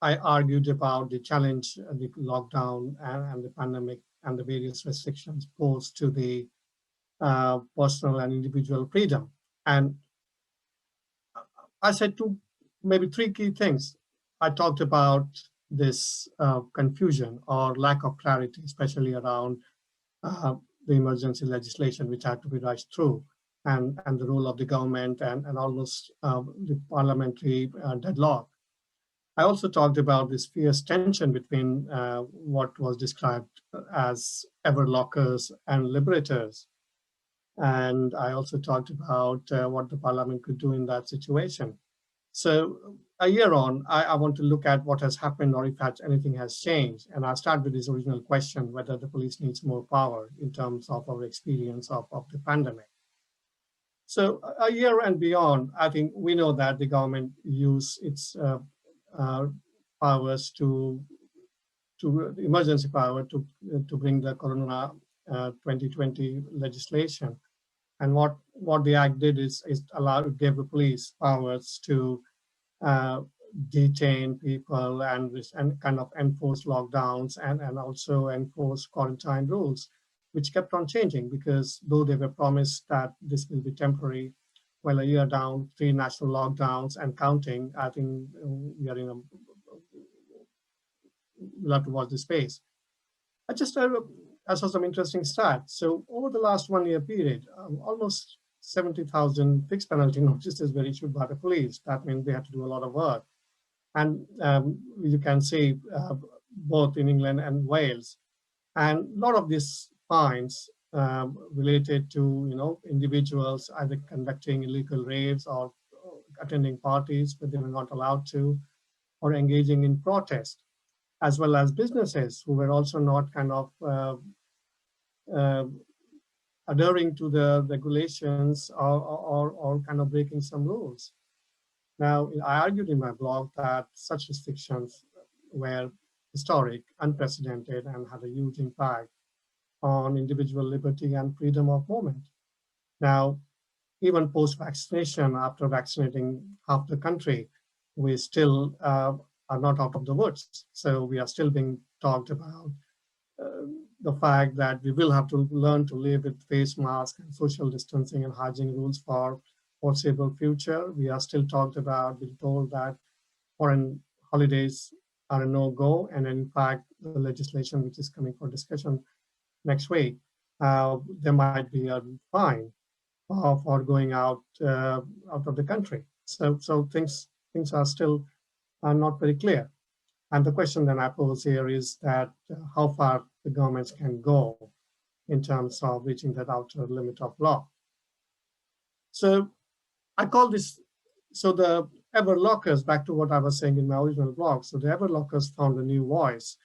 argued about the challenge, the lockdown and the pandemic and the various restrictions posed to the personal and individual freedom. And I said maybe three key things. I talked about this confusion or lack of clarity, especially around the emergency legislation, which had to be rushed through, and the role of the government and almost the parliamentary deadlock. I also talked about this fierce tension between what was described as everlockers and liberators. And I also talked about what the parliament could do in that situation. So a year on, I want to look at what has happened or if anything has changed. And I'll start with this original question, whether the police needs more power in terms of our experience of the pandemic. So a year and beyond, I think we know that the government used its powers to emergency power to bring the Corona 2020 legislation. And what the act did is gave the police powers to detain people and kind of enforce lockdowns and also enforce quarantine rules, which kept on changing because though they were promised that this will be temporary, well, a year down, 3 national lockdowns and counting, I think we are we'll have to watch this space. I saw some interesting stats. So over the last 1 year period, almost 70,000 fixed penalty notices were issued by the police. That means they had to do a lot of work. And you can see both in England and Wales. And a lot of these fines related to individuals either conducting illegal raves or attending parties where they were not allowed to, or engaging in protest, as well as businesses who were also not kind of adhering to the regulations or kind of breaking some rules. Now, I argued in my blog that such restrictions were historic, unprecedented, and had a huge impact on individual liberty and freedom of movement. Now, even post-vaccination, after vaccinating half the country, we still are not out of the woods. So we are still being talked about the fact that we will have to learn to live with face masks and social distancing and hygiene rules for foreseeable future. We are still being told that foreign holidays are a no-go, and in fact, the legislation which is coming for discussion next week, there might be a fine for going out of the country. So things are still not very clear. And the question then I pose here is that how far the governments can go in terms of reaching that outer limit of law. So I call this, so the ever-lockers, back to what I was saying in my original blog, so the ever-lockers found a new voice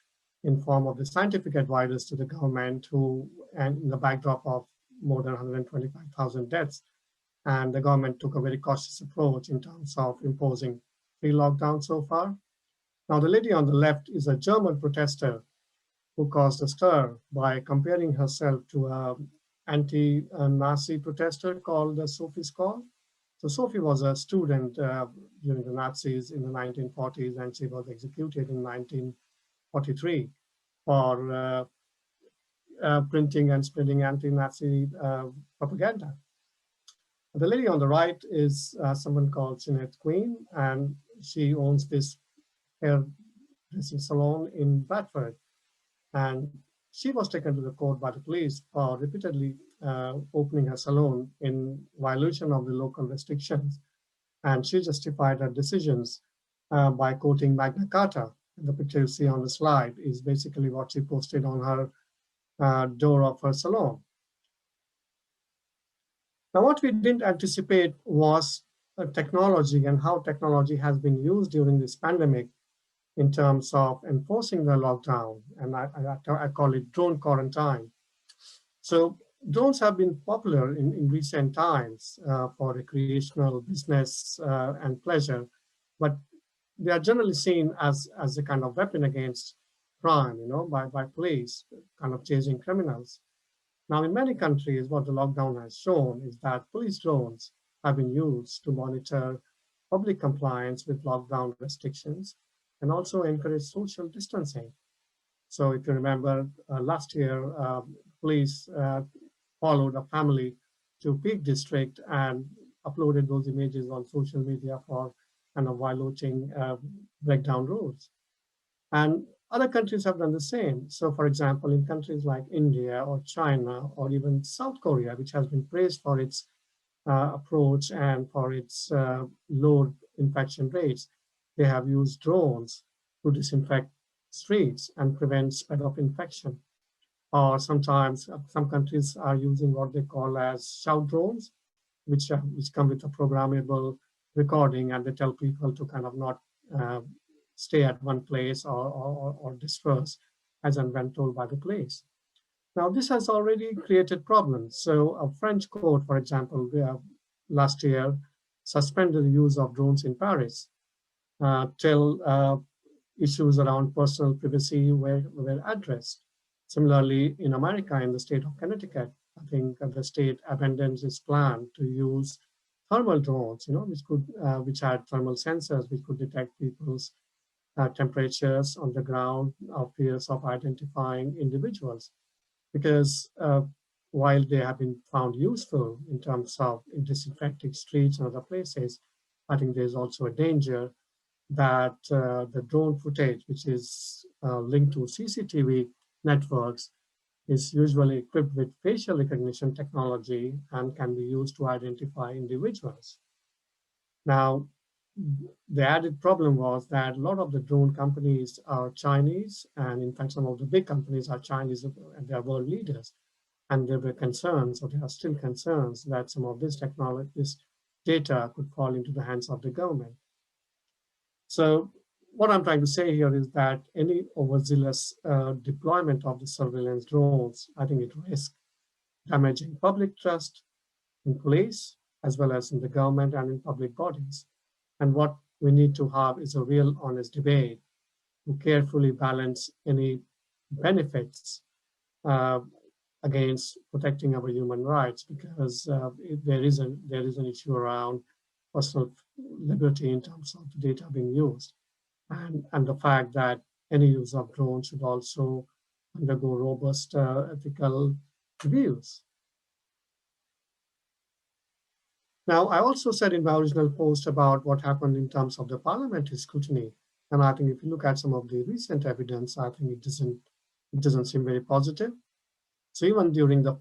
in form of the scientific advisors to the government who, and in the backdrop of more than 125,000 deaths, and the government took a very cautious approach in terms of imposing free lockdown so far. Now, the lady on the left is a German protester who caused a stir by comparing herself to an anti-Nazi protester called Sophie Scholl. So Sophie was a student during the Nazis in the 1940s, and she was executed in 1943 for printing and spreading anti-Nazi propaganda. The lady on the right is someone called Jeanette Queen, and she owns this hairdressing salon in Bradford. And she was taken to the court by the police for repeatedly opening her salon in violation of the local restrictions. And she justified her decisions by quoting Magna Carta. The picture you see on the slide is basically what she posted on her door of her salon. Now, what we didn't anticipate was technology and how technology has been used during this pandemic in terms of enforcing the lockdown, and I call it drone quarantine. So drones have been popular in recent times for recreational, business, and pleasure, but they are generally seen as a kind of weapon against crime, by police, kind of chasing criminals. Now, in many countries, what the lockdown has shown is that police drones have been used to monitor public compliance with lockdown restrictions and also encourage social distancing. So if you remember last year, police followed a family to Peak District and uploaded those images on social media for kind of violating breakdown rules. And other countries have done the same. So for example, in countries like India or China or even South Korea, which has been praised for its approach and for its low infection rates, they have used drones to disinfect streets and prevent spread of infection. or sometimes some countries are using what they call as shout drones, which come with a programmable recording, and they tell people to kind of not stay at one place or disperse as and when told by the police. Now, this has already created problems. So a French court, for example, last year suspended the use of drones in Paris till issues around personal privacy were addressed. Similarly, in America, in the state of Connecticut, I think the state abandoned its plan to use thermal drones, which had thermal sensors, which could detect people's temperatures on the ground, or fears of identifying individuals. Because while they have been found useful in terms of disinfecting streets and other places, I think there's also a danger that the drone footage, which is linked to CCTV networks, is usually equipped with facial recognition technology and can be used to identify individuals. Now, the added problem was that a lot of the drone companies are Chinese, and in fact, some of the big companies are Chinese and they are world leaders. And there were concerns, or there are still concerns, that some of this technology, this data could fall into the hands of the government. So what I'm trying to say here is that any overzealous deployment of the surveillance drones, I think it risks damaging public trust in police, as well as in the government and in public bodies. And what we need to have is a real honest debate to carefully balance any benefits against protecting our human rights, because there is an issue around personal liberty in terms of the data being used, and the fact that any use of drones should also undergo robust ethical reviews. Now, I also said in my original post about what happened in terms of the parliamentary scrutiny, and I think if you look at some of the recent evidence, I think it doesn't seem very positive. So even during the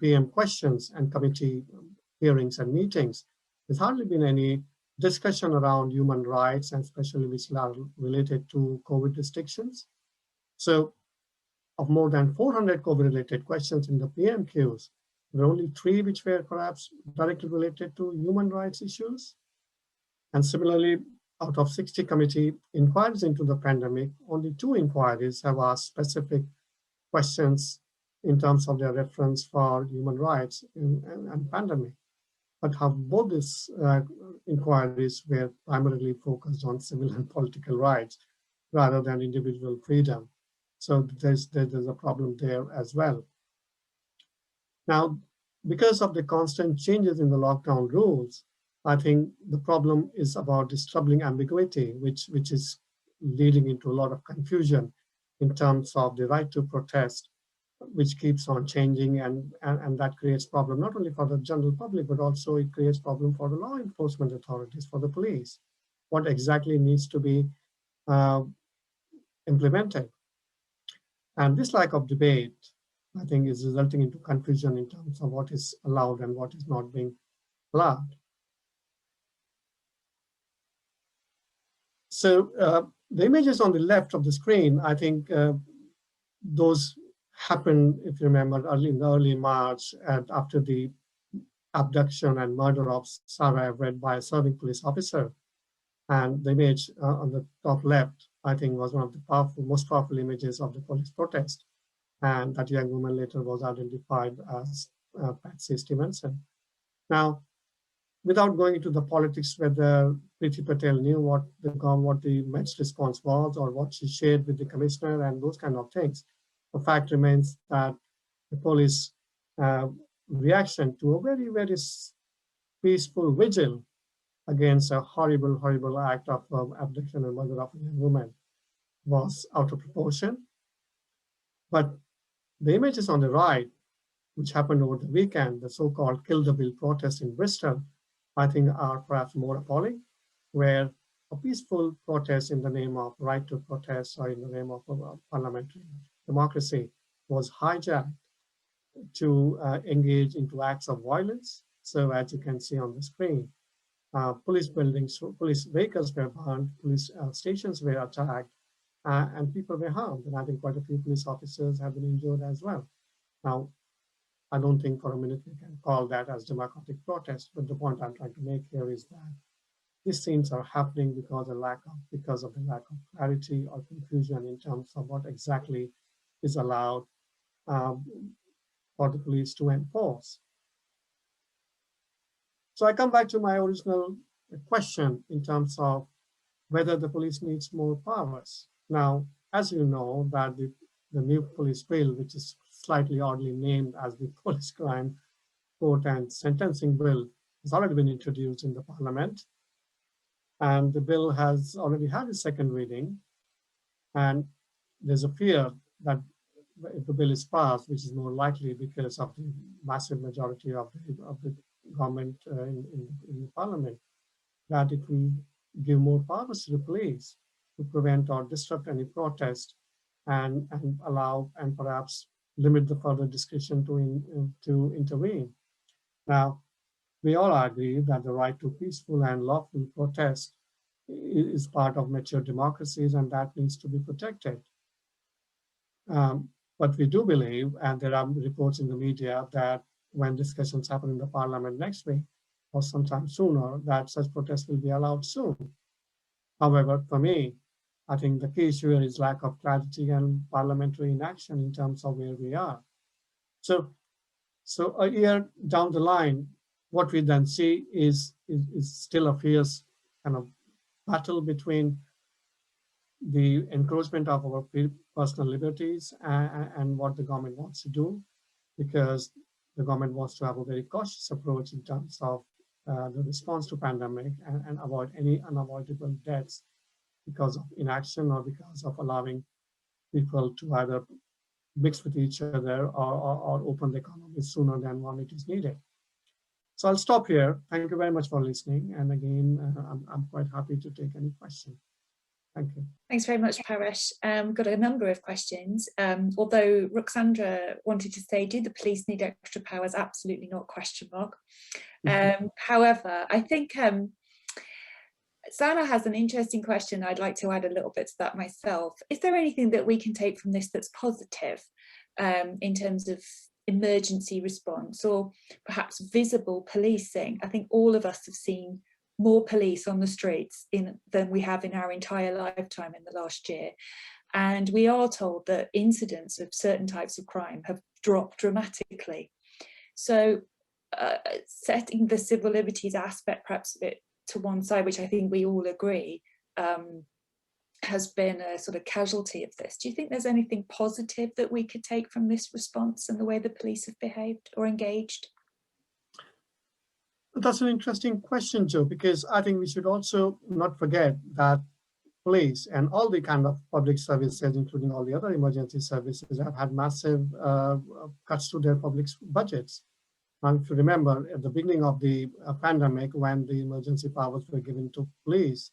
PM questions and committee hearings and meetings, there's hardly been any discussion around human rights, and especially which are related to COVID restrictions. So of more than 400 COVID-related questions in the PMQs, there were only 3 which were perhaps directly related to human rights issues. And similarly, out of 60 committee inquiries into the pandemic, only 2 inquiries have asked specific questions in terms of their reference for human rights and pandemic. But how both these inquiries were primarily focused on civil and political rights rather than individual freedom. So there's a problem there as well. Now, because of the constant changes in the lockdown rules, I think the problem is about this troubling ambiguity, which is leading into a lot of confusion in terms of the right to protest, which keeps on changing, and that creates problem not only for the general public, but also it creates problem for the law enforcement authorities, for the police. What exactly needs to be implemented? And this lack of debate, I think, is resulting into confusion in terms of what is allowed and what is not being allowed. So the images on the left of the screen, I think those happened, if you remember, in early March, and after the abduction and murder of Sarah Everett by a serving police officer. And the image on the top left, I think, was one of the most powerful images of the police protest. And that young woman later was identified as Patsy Stevenson. Now, without going into the politics whether Priti Patel knew what the Met's response was or what she shared with the commissioner and those kind of things, the fact remains that the police reaction to a very, very peaceful vigil against a horrible, horrible act of abduction and murder of a young woman was out of proportion. But the images on the right, which happened over the weekend, the so-called Kill the Bill protest in Bristol, I think are perhaps more appalling, where a peaceful protest in the name of right to protest or in the name of parliamentary democracy was hijacked to engage into acts of violence. So as you can see on the screen, police buildings, police vehicles were burned, police stations were attacked, and people were harmed. And I think quite a few police officers have been injured as well. Now, I don't think for a minute we can call that as democratic protest, but the point I'm trying to make here is that these things are happening because of the lack of clarity or confusion in terms of what exactly is allowed for the police to enforce. So I come back to my original question in terms of whether the police needs more powers. Now, as you know, that the new police bill, which is slightly oddly named as the Police Crime Court and Sentencing Bill, has already been introduced in the Parliament. And the bill has already had its second reading. And there's a fear that if the bill is passed, which is more likely because of the massive majority of the government in the Parliament, that it will give more powers to the police to prevent or disrupt any protest and allow and perhaps limit the further discretion to intervene. Now, we all agree that the right to peaceful and lawful protest is part of mature democracies and that needs to be protected. But we do believe, and there are reports in the media that when discussions happen in the Parliament next week or sometime sooner, that such protests will be allowed soon. However, for me, I think the key issue here is lack of clarity and parliamentary inaction in terms of where we are. So a year down the line, what we then see is still a fierce kind of battle between the encroachment of our personal liberties and what the government wants to do, because the government wants to have a very cautious approach in terms of the response to pandemic and avoid any unavoidable deaths because of inaction or because of allowing people to either mix with each other or open the economy sooner than when it is needed. So I'll stop here. Thank you very much for listening. And again, I'm quite happy to take any question. Thank you. Thanks very much, Paresh. Got a number of questions. Although Ruxandra wanted to say, do the police need extra powers? Absolutely not, question mark. However, I think Sana has an interesting question. I'd like to add a little bit to that myself. Is there anything that we can take from this that's positive in terms of emergency response or perhaps visible policing? I think all of us have seen more police on the streets than we have in our entire lifetime in the last year. And we are told that incidents of certain types of crime have dropped dramatically. So setting the civil liberties aspect perhaps a bit to one side, which I think we all agree has been a sort of casualty of this. Do you think there's anything positive that we could take from this response and the way the police have behaved or engaged? That's an interesting question, Joe, because I think we should also not forget that police and all the kind of public services, including all the other emergency services, have had massive cuts to their public budgets. And if you remember, at the beginning of the pandemic, when the emergency powers were given to police,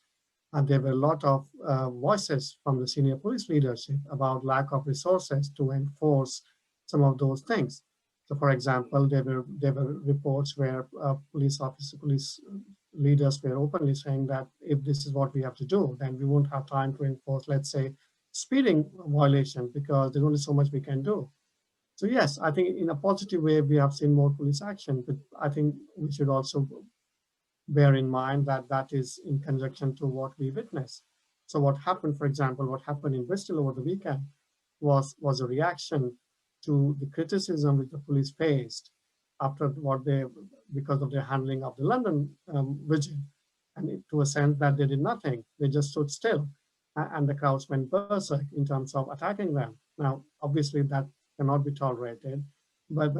and there were a lot of voices from the senior police leadership about lack of resources to enforce some of those things. So, for example, there were reports where police leaders were openly saying that if this is what we have to do, then we won't have time to enforce, let's say, speeding violation because there's only so much we can do. So yes, I think in a positive way, we have seen more police action, but I think we should also bear in mind that that is in conjunction to what we witnessed. So what happened, for example, what happened in Bristol over the weekend was a reaction to the criticism which the police faced after because of their handling of the London vigil, and to a sense that they did nothing, they just stood still, and the crowds went berserk in terms of attacking them. Now, obviously, that cannot be tolerated, but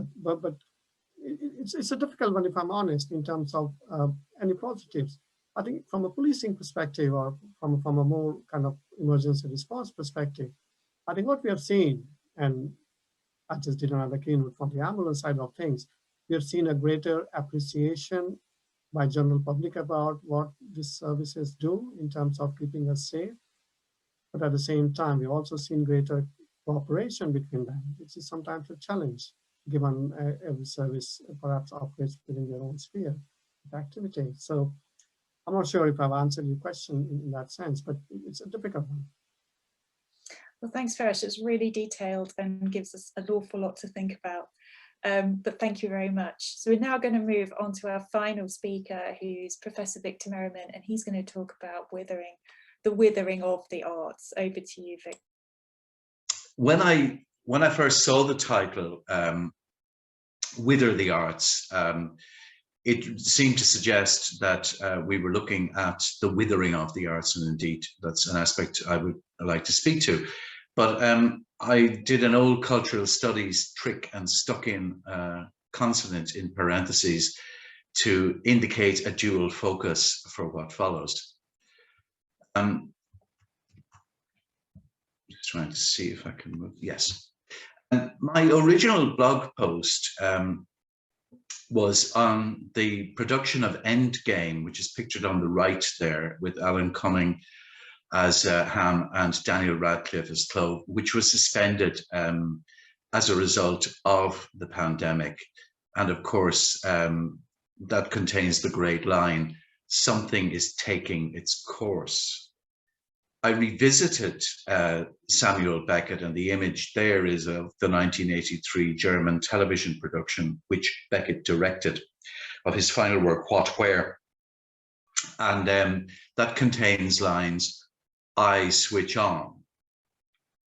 it's a difficult one, if I'm honest, in terms of any positives. I think from a policing perspective or from a more kind of emergency response perspective, I think what we have seen, and I just did another keynote from the ambulance side of things, we have seen a greater appreciation by general public about what these services do in terms of keeping us safe. But at the same time, we've also seen greater cooperation between them, which is sometimes a challenge, given every service perhaps operates within their own sphere of activity. So I'm not sure if I've answered your question in that sense, but it's a difficult one. Well, thanks, Paresh. It's really detailed and gives us an awful lot to think about. But thank you very much. So we're now going to move on to our final speaker, who's Professor Victor Merriman, and he's going to talk about the withering of the arts. Over to you, Vic. When I first saw the title, Wither the Arts, it seemed to suggest that we were looking at the withering of the arts, and indeed that's an aspect I would like to speak to. But I did an old cultural studies trick and stuck in consonant in parentheses to indicate a dual focus for what follows. Just trying to see if I can move. Yes. My original blog post was on the production of Endgame, which is pictured on the right there, with Alan Cumming as Ham and Daniel Radcliffe as Clove, which was suspended as a result of the pandemic. And of course, that contains the great line, "Something is taking its course." I revisited Samuel Beckett, and the image there is of the 1983 German television production, which Beckett directed, of his final work, What, Where? And that contains lines, "I switch on,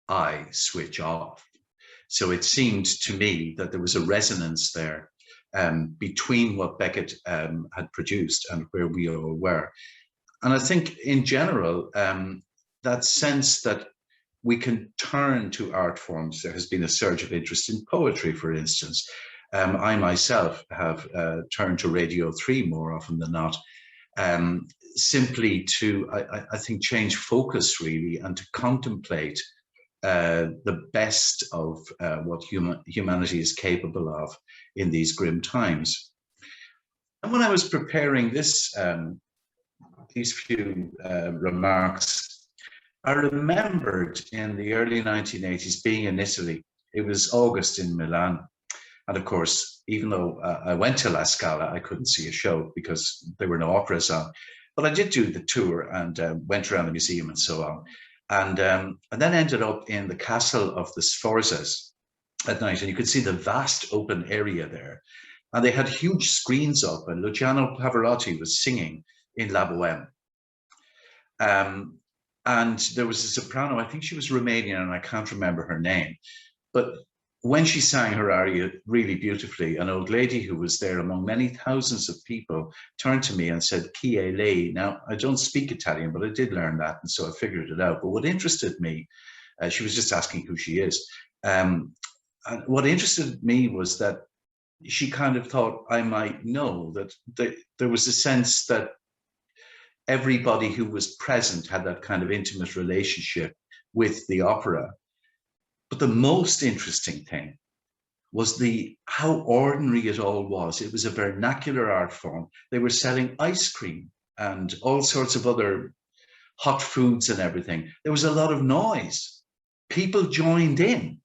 I switch off." So it seemed to me that there was a resonance there between what Beckett had produced and where we all were. And I think in general, that sense that we can turn to art forms. There has been a surge of interest in poetry, for instance. I myself have turned to Radio 3 more often than not, simply to, I think, change focus really, and to contemplate the best of what humanity is capable of in these grim times. And when I was preparing this, these few remarks, I remembered in the early 1980s being in Italy. It was August in Milan. And of course, even though I went to La Scala, I couldn't see a show because there were no operas on. But I did do the tour and went around the museum and so on. And then ended up in the castle of the Sforzas at night. And you could see the vast open area there. And they had huge screens up, and Luciano Pavarotti was singing in La Bohème. And there was a soprano, I think she was Romanian, and I can't remember her name. But when she sang her aria really beautifully, an old lady who was there among many thousands of people turned to me and said, "Chi è lei?" Now, I don't speak Italian, but I did learn that, and so I figured it out. But what interested me, she was just asking who she is. And what interested me was that she kind of thought I might know that there was a sense that everybody who was present had that kind of intimate relationship with the opera. But the most interesting thing was how ordinary it all was. It was a vernacular art form. They were selling ice cream and all sorts of other hot foods and everything. There was a lot of noise. People joined in.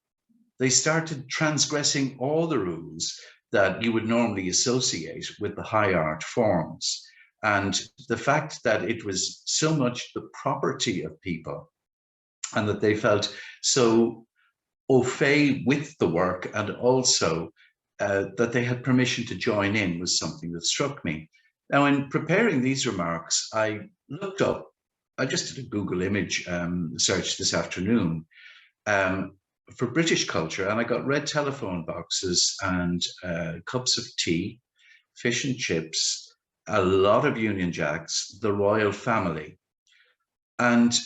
They started transgressing all the rules that you would normally associate with the high art forms. And the fact that it was so much the property of people, and that they felt so au fait with the work, and also that they had permission to join in, was something that struck me. Now, in preparing these remarks, I looked up, I just did a Google image search this afternoon for British culture, and I got red telephone boxes and cups of tea, fish and chips, a lot of Union Jacks, the royal family, and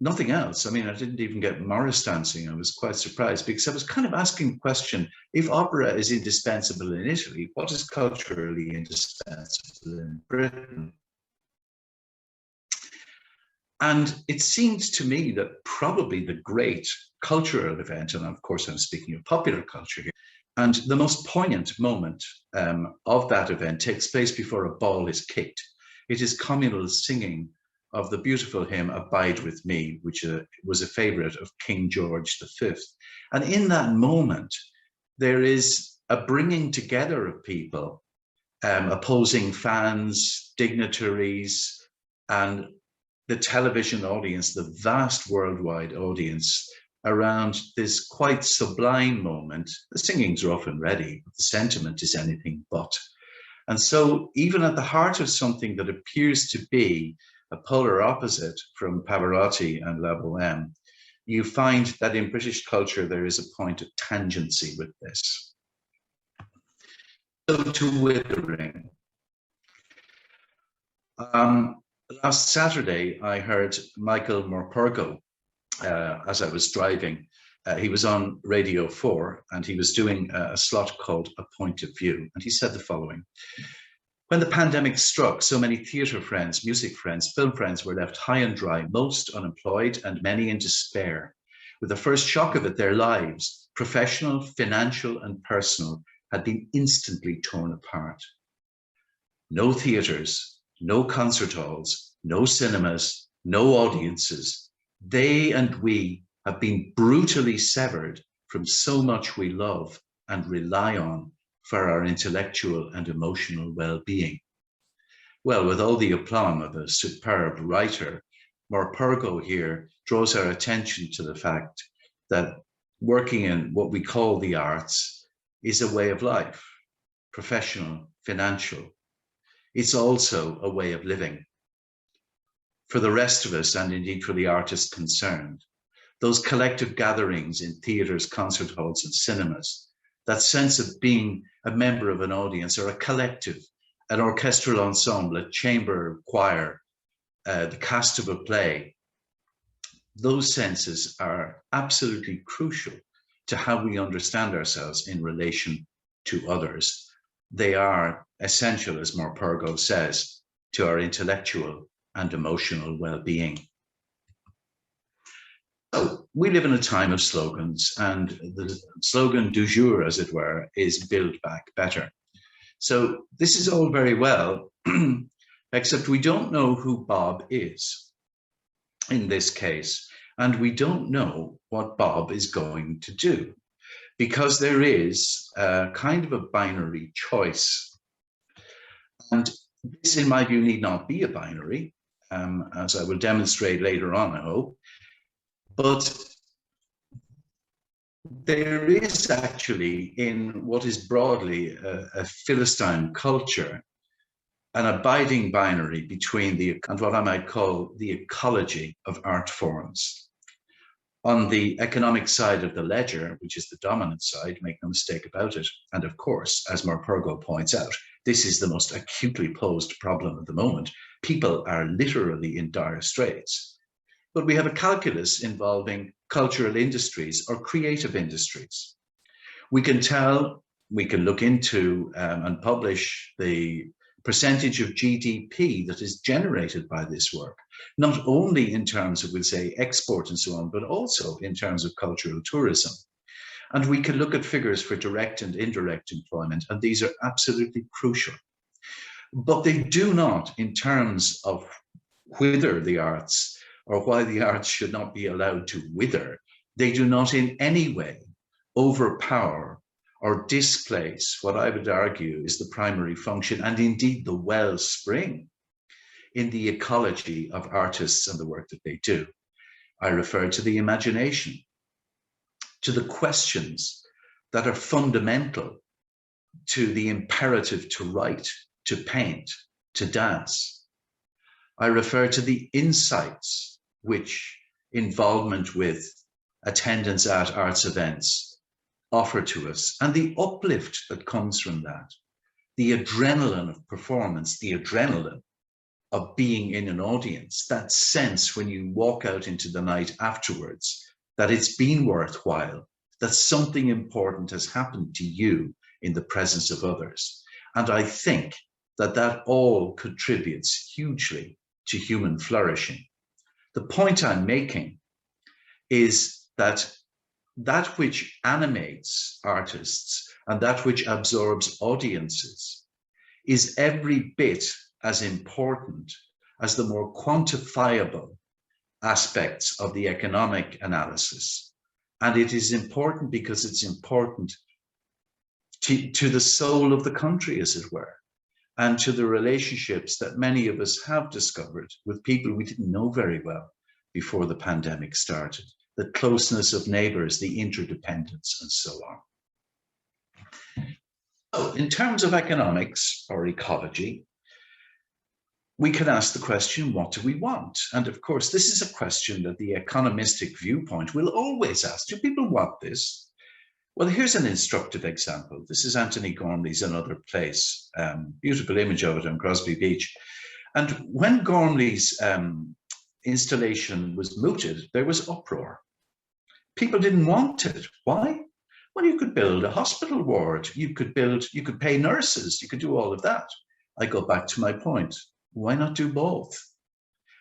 nothing else. I mean, I didn't even get Morris dancing. I was quite surprised because I was kind of asking the question, if opera is indispensable in Italy, what is culturally indispensable in Britain? And it seemed to me that probably the great cultural event, and of course I'm speaking of popular culture here, and the most poignant moment of that event takes place before a ball is kicked. It is communal singing of the beautiful hymn, Abide With Me, which was a favorite of King George V. And in that moment, there is a bringing together of people, opposing fans, dignitaries, and the television audience, the vast worldwide audience, around this quite sublime moment. The singing's rough and ready, but the sentiment is anything but. And so even at the heart of something that appears to be a polar opposite from Pavarotti and La Boheme, you find that in British culture there is a point of tangency with this. So to withering. Last Saturday, I heard Michael Morpurgo as I was driving. He was on Radio 4 and he was doing a slot called A Point of View. And he said the following: when the pandemic struck, so many theatre friends, music friends, film friends were left high and dry, most unemployed and many in despair. With the first shock of it, their lives, professional, financial and personal, had been instantly torn apart. No theatres, no concert halls, no cinemas, no audiences. They and we have been brutally severed from so much we love and rely on for our intellectual and emotional well-being. Well, with all the aplomb of a superb writer, Morpurgo here draws our attention to the fact that working in what we call the arts is a way of life, professional, financial. It's also a way of living. For the rest of us, and indeed for the artists concerned, those collective gatherings in theatres, concert halls and cinemas, that sense of being a member of an audience or a collective, an orchestral ensemble, a chamber choir, the cast of a play, those senses are absolutely crucial to how we understand ourselves in relation to others. They are essential, as Morpurgo says, to our intellectual and emotional well-being. So we live in a time of slogans, and the slogan du jour, as it were, is build back better. So this is all very well, except we don't know who Bob is in this case, and we don't know what Bob is going to do, because there is a kind of a binary choice. And this, in my view, need not be a binary, as I will demonstrate later on, I hope. But there is actually, in what is broadly a Philistine culture, an abiding binary between and what I might call the ecology of art forms. On the economic side of the ledger, which is the dominant side, make no mistake about it, and of course, as Morpurgo points out, this is the most acutely posed problem at the moment. People are literally in dire straits. But we have a calculus involving cultural industries or creative industries. We can tell, we can look into and publish the percentage of GDP that is generated by this work, not only in terms of, we'll say, export and so on, but also in terms of cultural tourism. And we can look at figures for direct and indirect employment, and these are absolutely crucial. But they do not, in terms of whether the arts or why the arts should not be allowed to wither, they do not in any way overpower or displace what I would argue is the primary function and indeed the wellspring in the ecology of artists and the work that they do. I refer to the imagination, to the questions that are fundamental to the imperative to write, to paint, to dance. I refer to the insights which involvement with attendance at arts events offer to us, and the uplift that comes from that, the adrenaline of performance, the adrenaline of being in an audience, that sense when you walk out into the night afterwards, that it's been worthwhile, that something important has happened to you in the presence of others. And I think that that all contributes hugely to human flourishing. The point I'm making is that that which animates artists and that which absorbs audiences is every bit as important as the more quantifiable aspects of the economic analysis. And it is important because it's important to the soul of the country, as it were, and to the relationships that many of us have discovered with people we didn't know very well before the pandemic started. the closeness of neighbors, the interdependence, and so on. So in terms of economics or ecology, we can ask the question, what do we want? And of course, this is a question that the economistic viewpoint will always ask. Do people want this? Well, here's an instructive example. This is Anthony Gormley's Another Place, beautiful image of it on Crosby Beach. And when Gormley's installation was mooted, there was uproar. People didn't want it. Why? Well, you could build a hospital ward, you could pay nurses, you could do all of that. I go back to my point. Why not do both?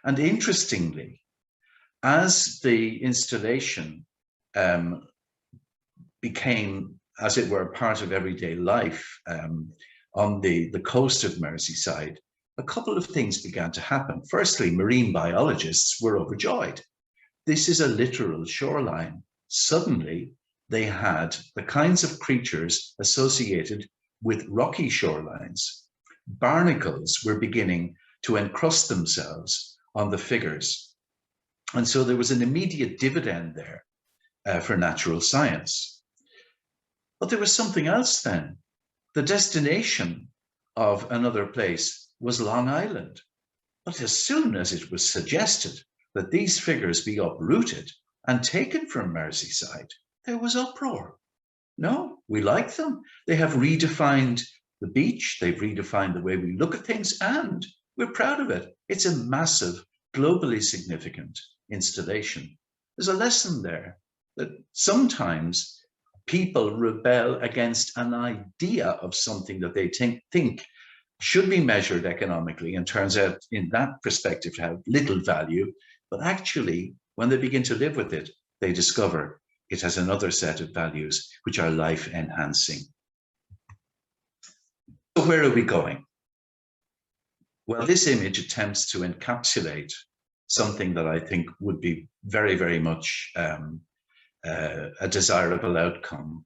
And interestingly, as the installation became, as it were, part of everyday life on the coast of Merseyside, a couple of things began to happen. Firstly, marine biologists were overjoyed. This is a littoral shoreline. Suddenly, they had the kinds of creatures associated with rocky shorelines. Barnacles were beginning to encrust themselves on the figures. And so there was an immediate dividend there for natural science. But there was something else then. The destination of Another Place was Long Island. But as soon as it was suggested that these figures be uprooted and taken from Merseyside, there was uproar. No, we like them. They have redefined the beach, they've redefined the way we look at things, and we're proud of it. It's a massive, globally significant installation. There's a lesson there that sometimes people rebel against an idea of something that they think should be measured economically and turns out in that perspective to have little value, but actually when they begin to live with it, they discover it has another set of values which are life enhancing. So where are we going? Well, this image attempts to encapsulate something that I think would be very, very much a desirable outcome.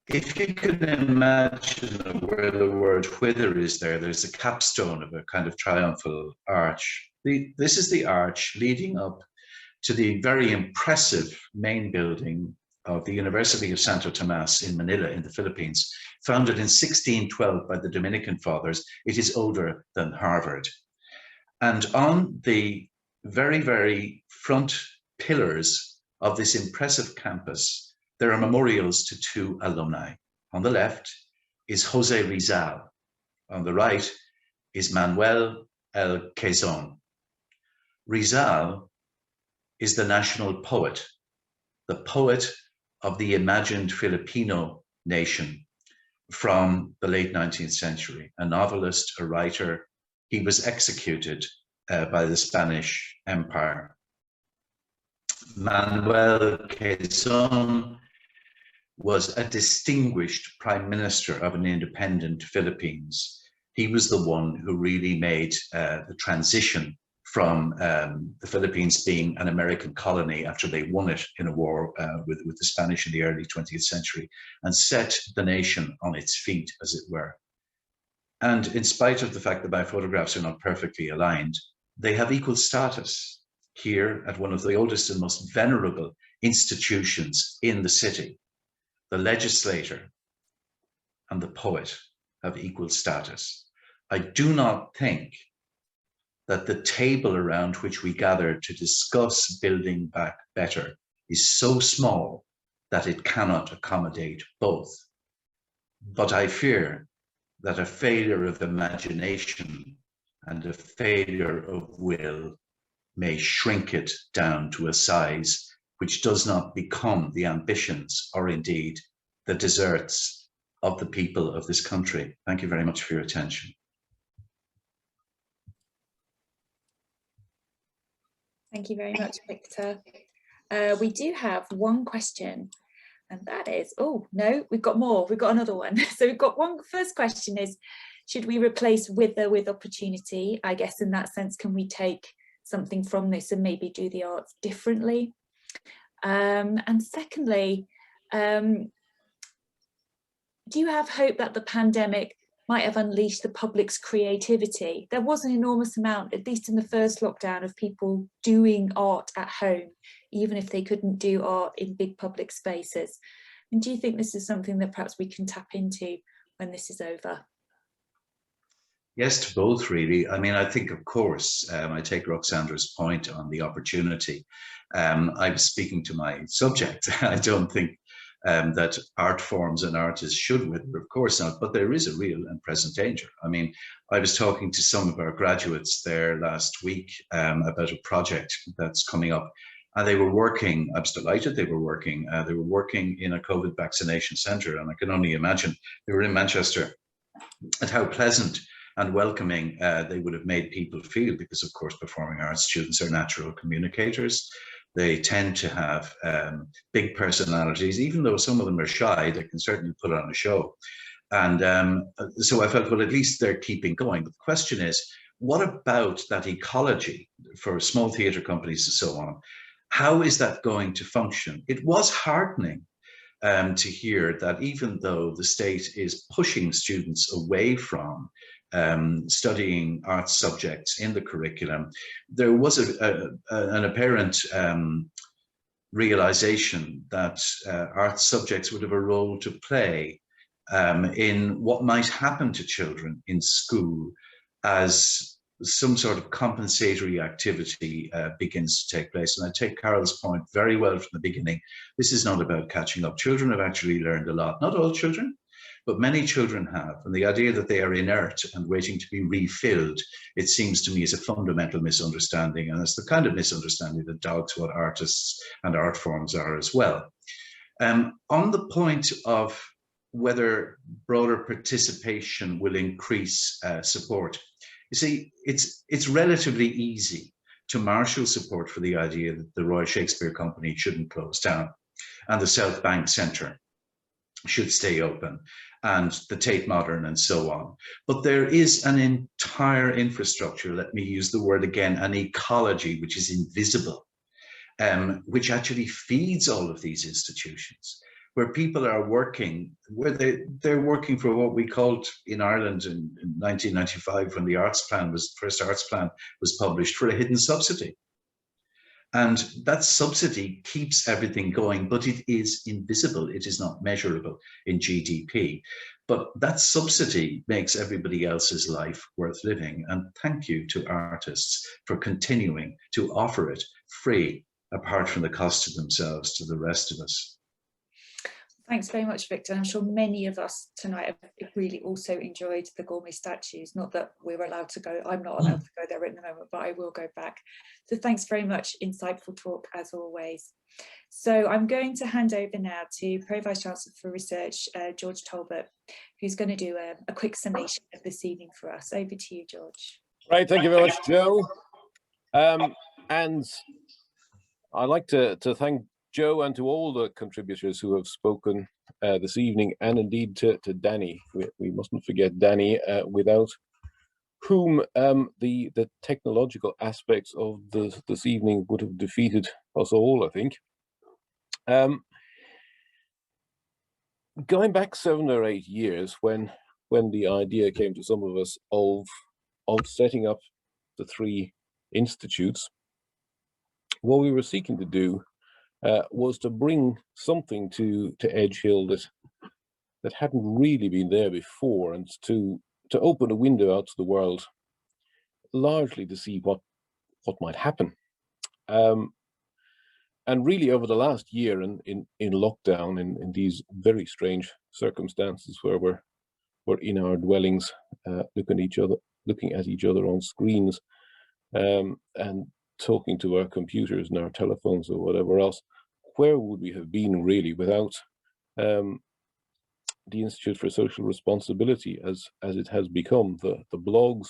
If you can imagine where the word whither is there, there's a capstone of a kind of triumphal arch. This is the arch leading up to the very impressive main building of the University of Santo Tomas in Manila in the Philippines, founded in 1612 by the Dominican Fathers. It is older than Harvard. And on the very, very front pillars of this impressive campus, there are memorials to two alumni. On the left is Jose Rizal. On the right is Manuel L. Quezon. Rizal is the national poet, the poet of the imagined Filipino nation from the late 19th century, a novelist, a writer. He was executed by the Spanish Empire. Manuel Quezon was a distinguished prime minister of an independent Philippines. He was the one who really made the transition from the Philippines being an American colony after they won it in a war with the Spanish in the early 20th century and set the nation on its feet, as it were. And in spite of the fact that my photographs are not perfectly aligned, they have equal status here at one of the oldest and most venerable institutions in the city. The legislator and the poet have equal status. I do not think that the table around which we gather to discuss building back better is so small that it cannot accommodate both. But I fear that a failure of imagination and a failure of will may shrink it down to a size which does not become the ambitions or indeed the deserts of the people of this country. Thank you very much for your attention. Thank you very much, Victor. We do have one question, and that is, oh no, we've got more, we've got another one. So we've got one, first question is, should we replace wither with opportunity? I guess in that sense, can we take something from this and maybe do the arts differently? And secondly, do you have hope that the pandemic might have unleashed the public's creativity? There was an enormous amount, at least in the first lockdown, of people doing art at home, even if they couldn't do art in big public spaces. And do you think this is something that perhaps we can tap into when this is over? Yes, to both, really. I mean, I think, of course, I take Roxandra's point on the opportunity. I was speaking to my subject. I don't think that art forms and artists should wither, of course not, but there is a real and present danger. I mean, I was talking to some of our graduates there last week about a project that's coming up, and they were working, I was delighted they were working in a COVID vaccination centre, and I can only imagine, they were in Manchester, and how pleasant and welcoming they would have made people feel, because of course performing arts students are natural communicators. They tend to have big personalities, even though some of them are shy, they can certainly put on a show. And so I felt, well, at least they're keeping going. But the question is, what about that ecology for small theatre companies and so on? How is that going to function? It was heartening to hear that even though the state is pushing students away from studying arts subjects in the curriculum, there was an apparent realization that arts subjects would have a role to play in what might happen to children in school as some sort of compensatory activity begins to take place. And I take Carol's point very well from the beginning. This is not about catching up. Children have actually learned a lot. Not all children, but many children have. And the idea that they are inert and waiting to be refilled, it seems to me, is a fundamental misunderstanding. And it's the kind of misunderstanding that doubts what artists and art forms are as well. On the point of whether broader participation will increase support, you see, it's relatively easy to marshal support for the idea that the Royal Shakespeare Company shouldn't close down and the South Bank Centre should stay open and the Tate Modern and so on. But there is an entire infrastructure, let me use the word again, an ecology which is invisible, which actually feeds all of these institutions, where people are working, where they're working for what we called in Ireland in 1995, when the first arts plan was published, for a hidden subsidy. And that subsidy keeps everything going, but it is invisible. It is not measurable in GDP. But that subsidy makes everybody else's life worth living. And thank you to artists for continuing to offer it free, apart from the cost to themselves, to the rest of us. Thanks very much, Victor. I'm sure many of us tonight have really also enjoyed the gourmet statues. Not that we're allowed to go, I'm not allowed to go there at the moment, but I will go back. So thanks very much, insightful talk as always. So I'm going to hand over now to Pro-Vice Chancellor for Research, George Talbot, who's going to do a quick summation of this evening for us. Over to you, George. Right, thank you very much, Jo. And I'd like to thank Jo and to all the contributors who have spoken this evening, and indeed to Danny. We mustn't forget Danny, without whom the technological aspects of this evening would have defeated us all, I think. Going back 7 or 8 years, when the idea came to some of us of setting up the 3 institutes, what we were seeking to do was to bring something to Edge Hill that hadn't really been there before, and to open a window out to the world, largely to see what might happen. And really, over the last year in lockdown, in these very strange circumstances where we're in our dwellings, looking at each other on screens, and talking to our computers and our telephones or whatever else, where would we have been really without the Institute for Social Responsibility as it has become, the blogs,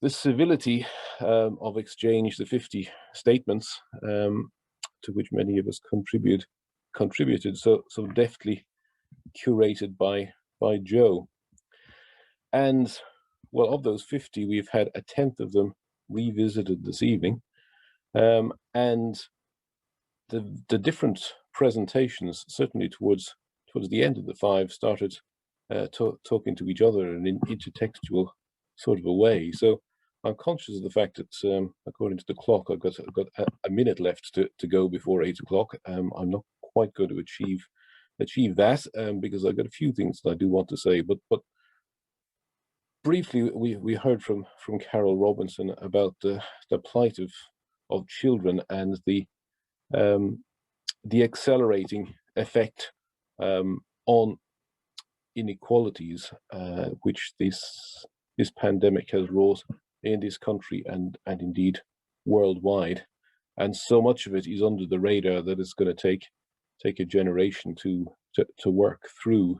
the civility of exchange, the 50 statements to which many of us contributed so deftly curated by Jo. And well, of those 50, we've had a 10th of them revisited this evening, and the different presentations, certainly towards the end of the 5, started talking to each other in an intertextual sort of a way. So I'm conscious of the fact that according to the clock, I've got a minute left to go before 8 o'clock. I'm not quite going to achieve that because I've got a few things that I do want to say. But briefly, we heard from Carol Robinson about the plight of children and the accelerating effect on inequalities which this pandemic has wrought in this country and indeed worldwide. And so much of it is under the radar that it's going to take a generation to work through.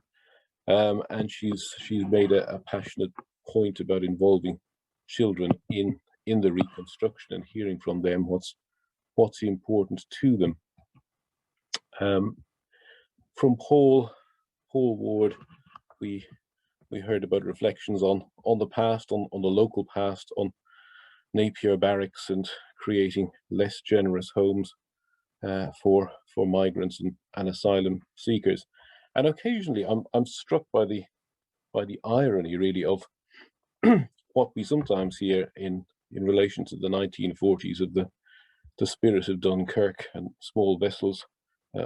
And she's made a passionate point about involving children in the reconstruction and hearing from them what's important to them. From Paul Ward, we heard about reflections on the past, on the local past, on Napier Barracks and creating less generous homes for migrants and asylum seekers. And occasionally, I'm struck by the irony, really, of what we sometimes hear in relation to the 1940s of the spirit of Dunkirk and small vessels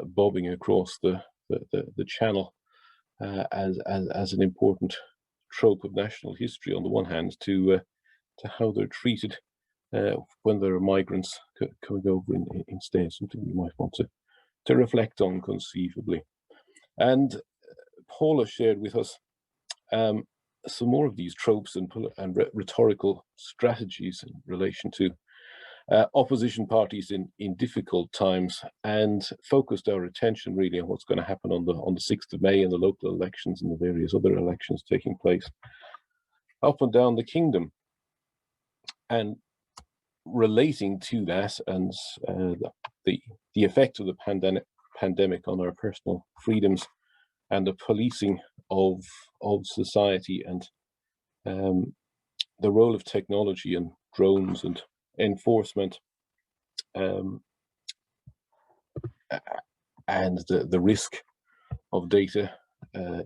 bobbing across the channel as an important trope of national history on the one hand, to how they're treated when there are migrants coming over instead, something we might want to reflect on conceivably. And Paula shared with us some more of these tropes and rhetorical strategies in relation to opposition parties in difficult times, and focused our attention really on what's going to happen on the 6th of May and the local elections and the various other elections taking place up and down the kingdom. And relating to that and the effect of the pandemic on our personal freedoms and the policing of society and the role of technology and drones and enforcement and the risk of data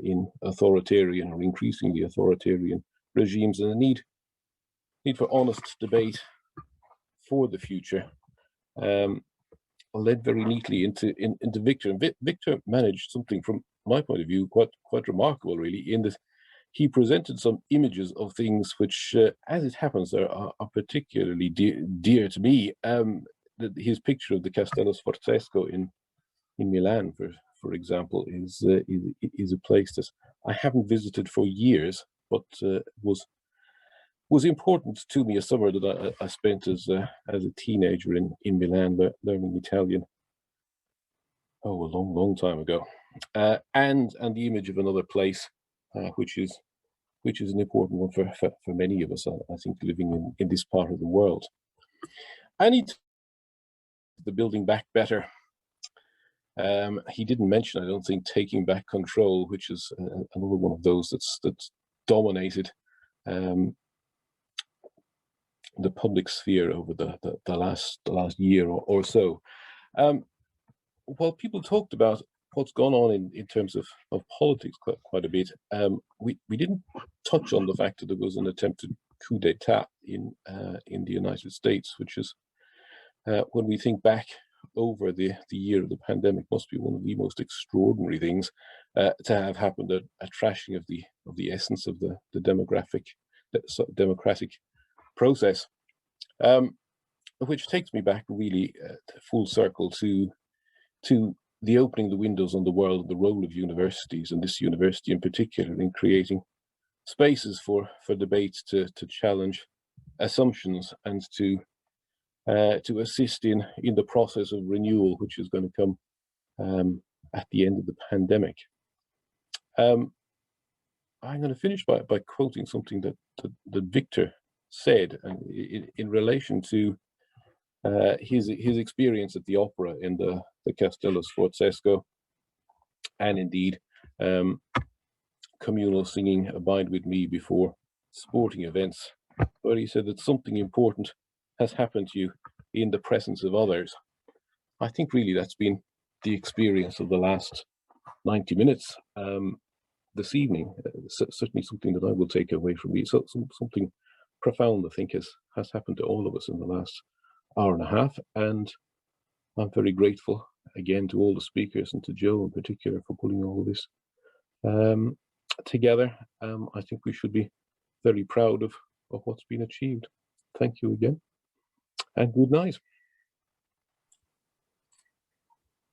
in authoritarian or increasingly authoritarian regimes, and the need for honest debate for the future, led very neatly into Victor. And Victor managed something, from my point of view, quite remarkable, really, in that he presented some images of things which, as it happens, are particularly dear to me. His picture of the Castello Sforzesco in Milan, for example, is a place that I haven't visited for years, but was important to me. A summer that I spent as a teenager in Milan, learning Italian. A long time ago, and the image of another place, which is an important one for many of us, I think, living in this part of the world. I need the building back better. He didn't mention, I don't think, taking back control, which is another one of those that's dominated the public sphere over the last year or so. While people talked about what's gone on in terms of politics quite a bit, we didn't touch on the fact that there was an attempted coup d'etat in the United States, which is, when we think back over the year of the pandemic, must be one of the most extraordinary things to have happened, a trashing of the essence of the democratic process, which takes me back really full circle to the opening the windows on the world, the role of universities, and this university in particular, in creating spaces for debates to challenge assumptions and to assist in the process of renewal, which is going to come at the end of the pandemic. I'm going to finish by quoting something that Victor said, and in relation to his experience at the opera in the Castello Sforzesco, and indeed communal singing "Abide with Me" before sporting events, where he said that something important has happened to you in the presence of others. I think really that's been the experience of the last 90 minutes this evening. Certainly something that I will take away from me. So something profound, I think, has happened to all of us in the last hour and a half. And I'm very grateful again to all the speakers and to Joe in particular for pulling all of this together. I think we should be very proud of what's been achieved. Thank you again, and good night.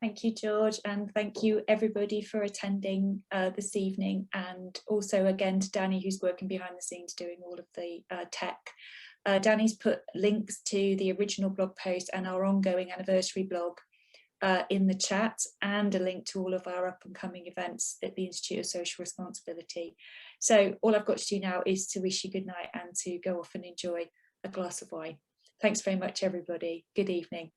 Thank you, George, and thank you everybody for attending this evening, and also again to Danny, who's working behind the scenes doing all of the tech. Danny's put links to the original blog post and our ongoing anniversary blog in the chat, and a link to all of our up and coming events at the Institute of Social Responsibility. So all I've got to do now is to wish you good night and to go off and enjoy a glass of wine. Thanks very much, everybody. Good evening.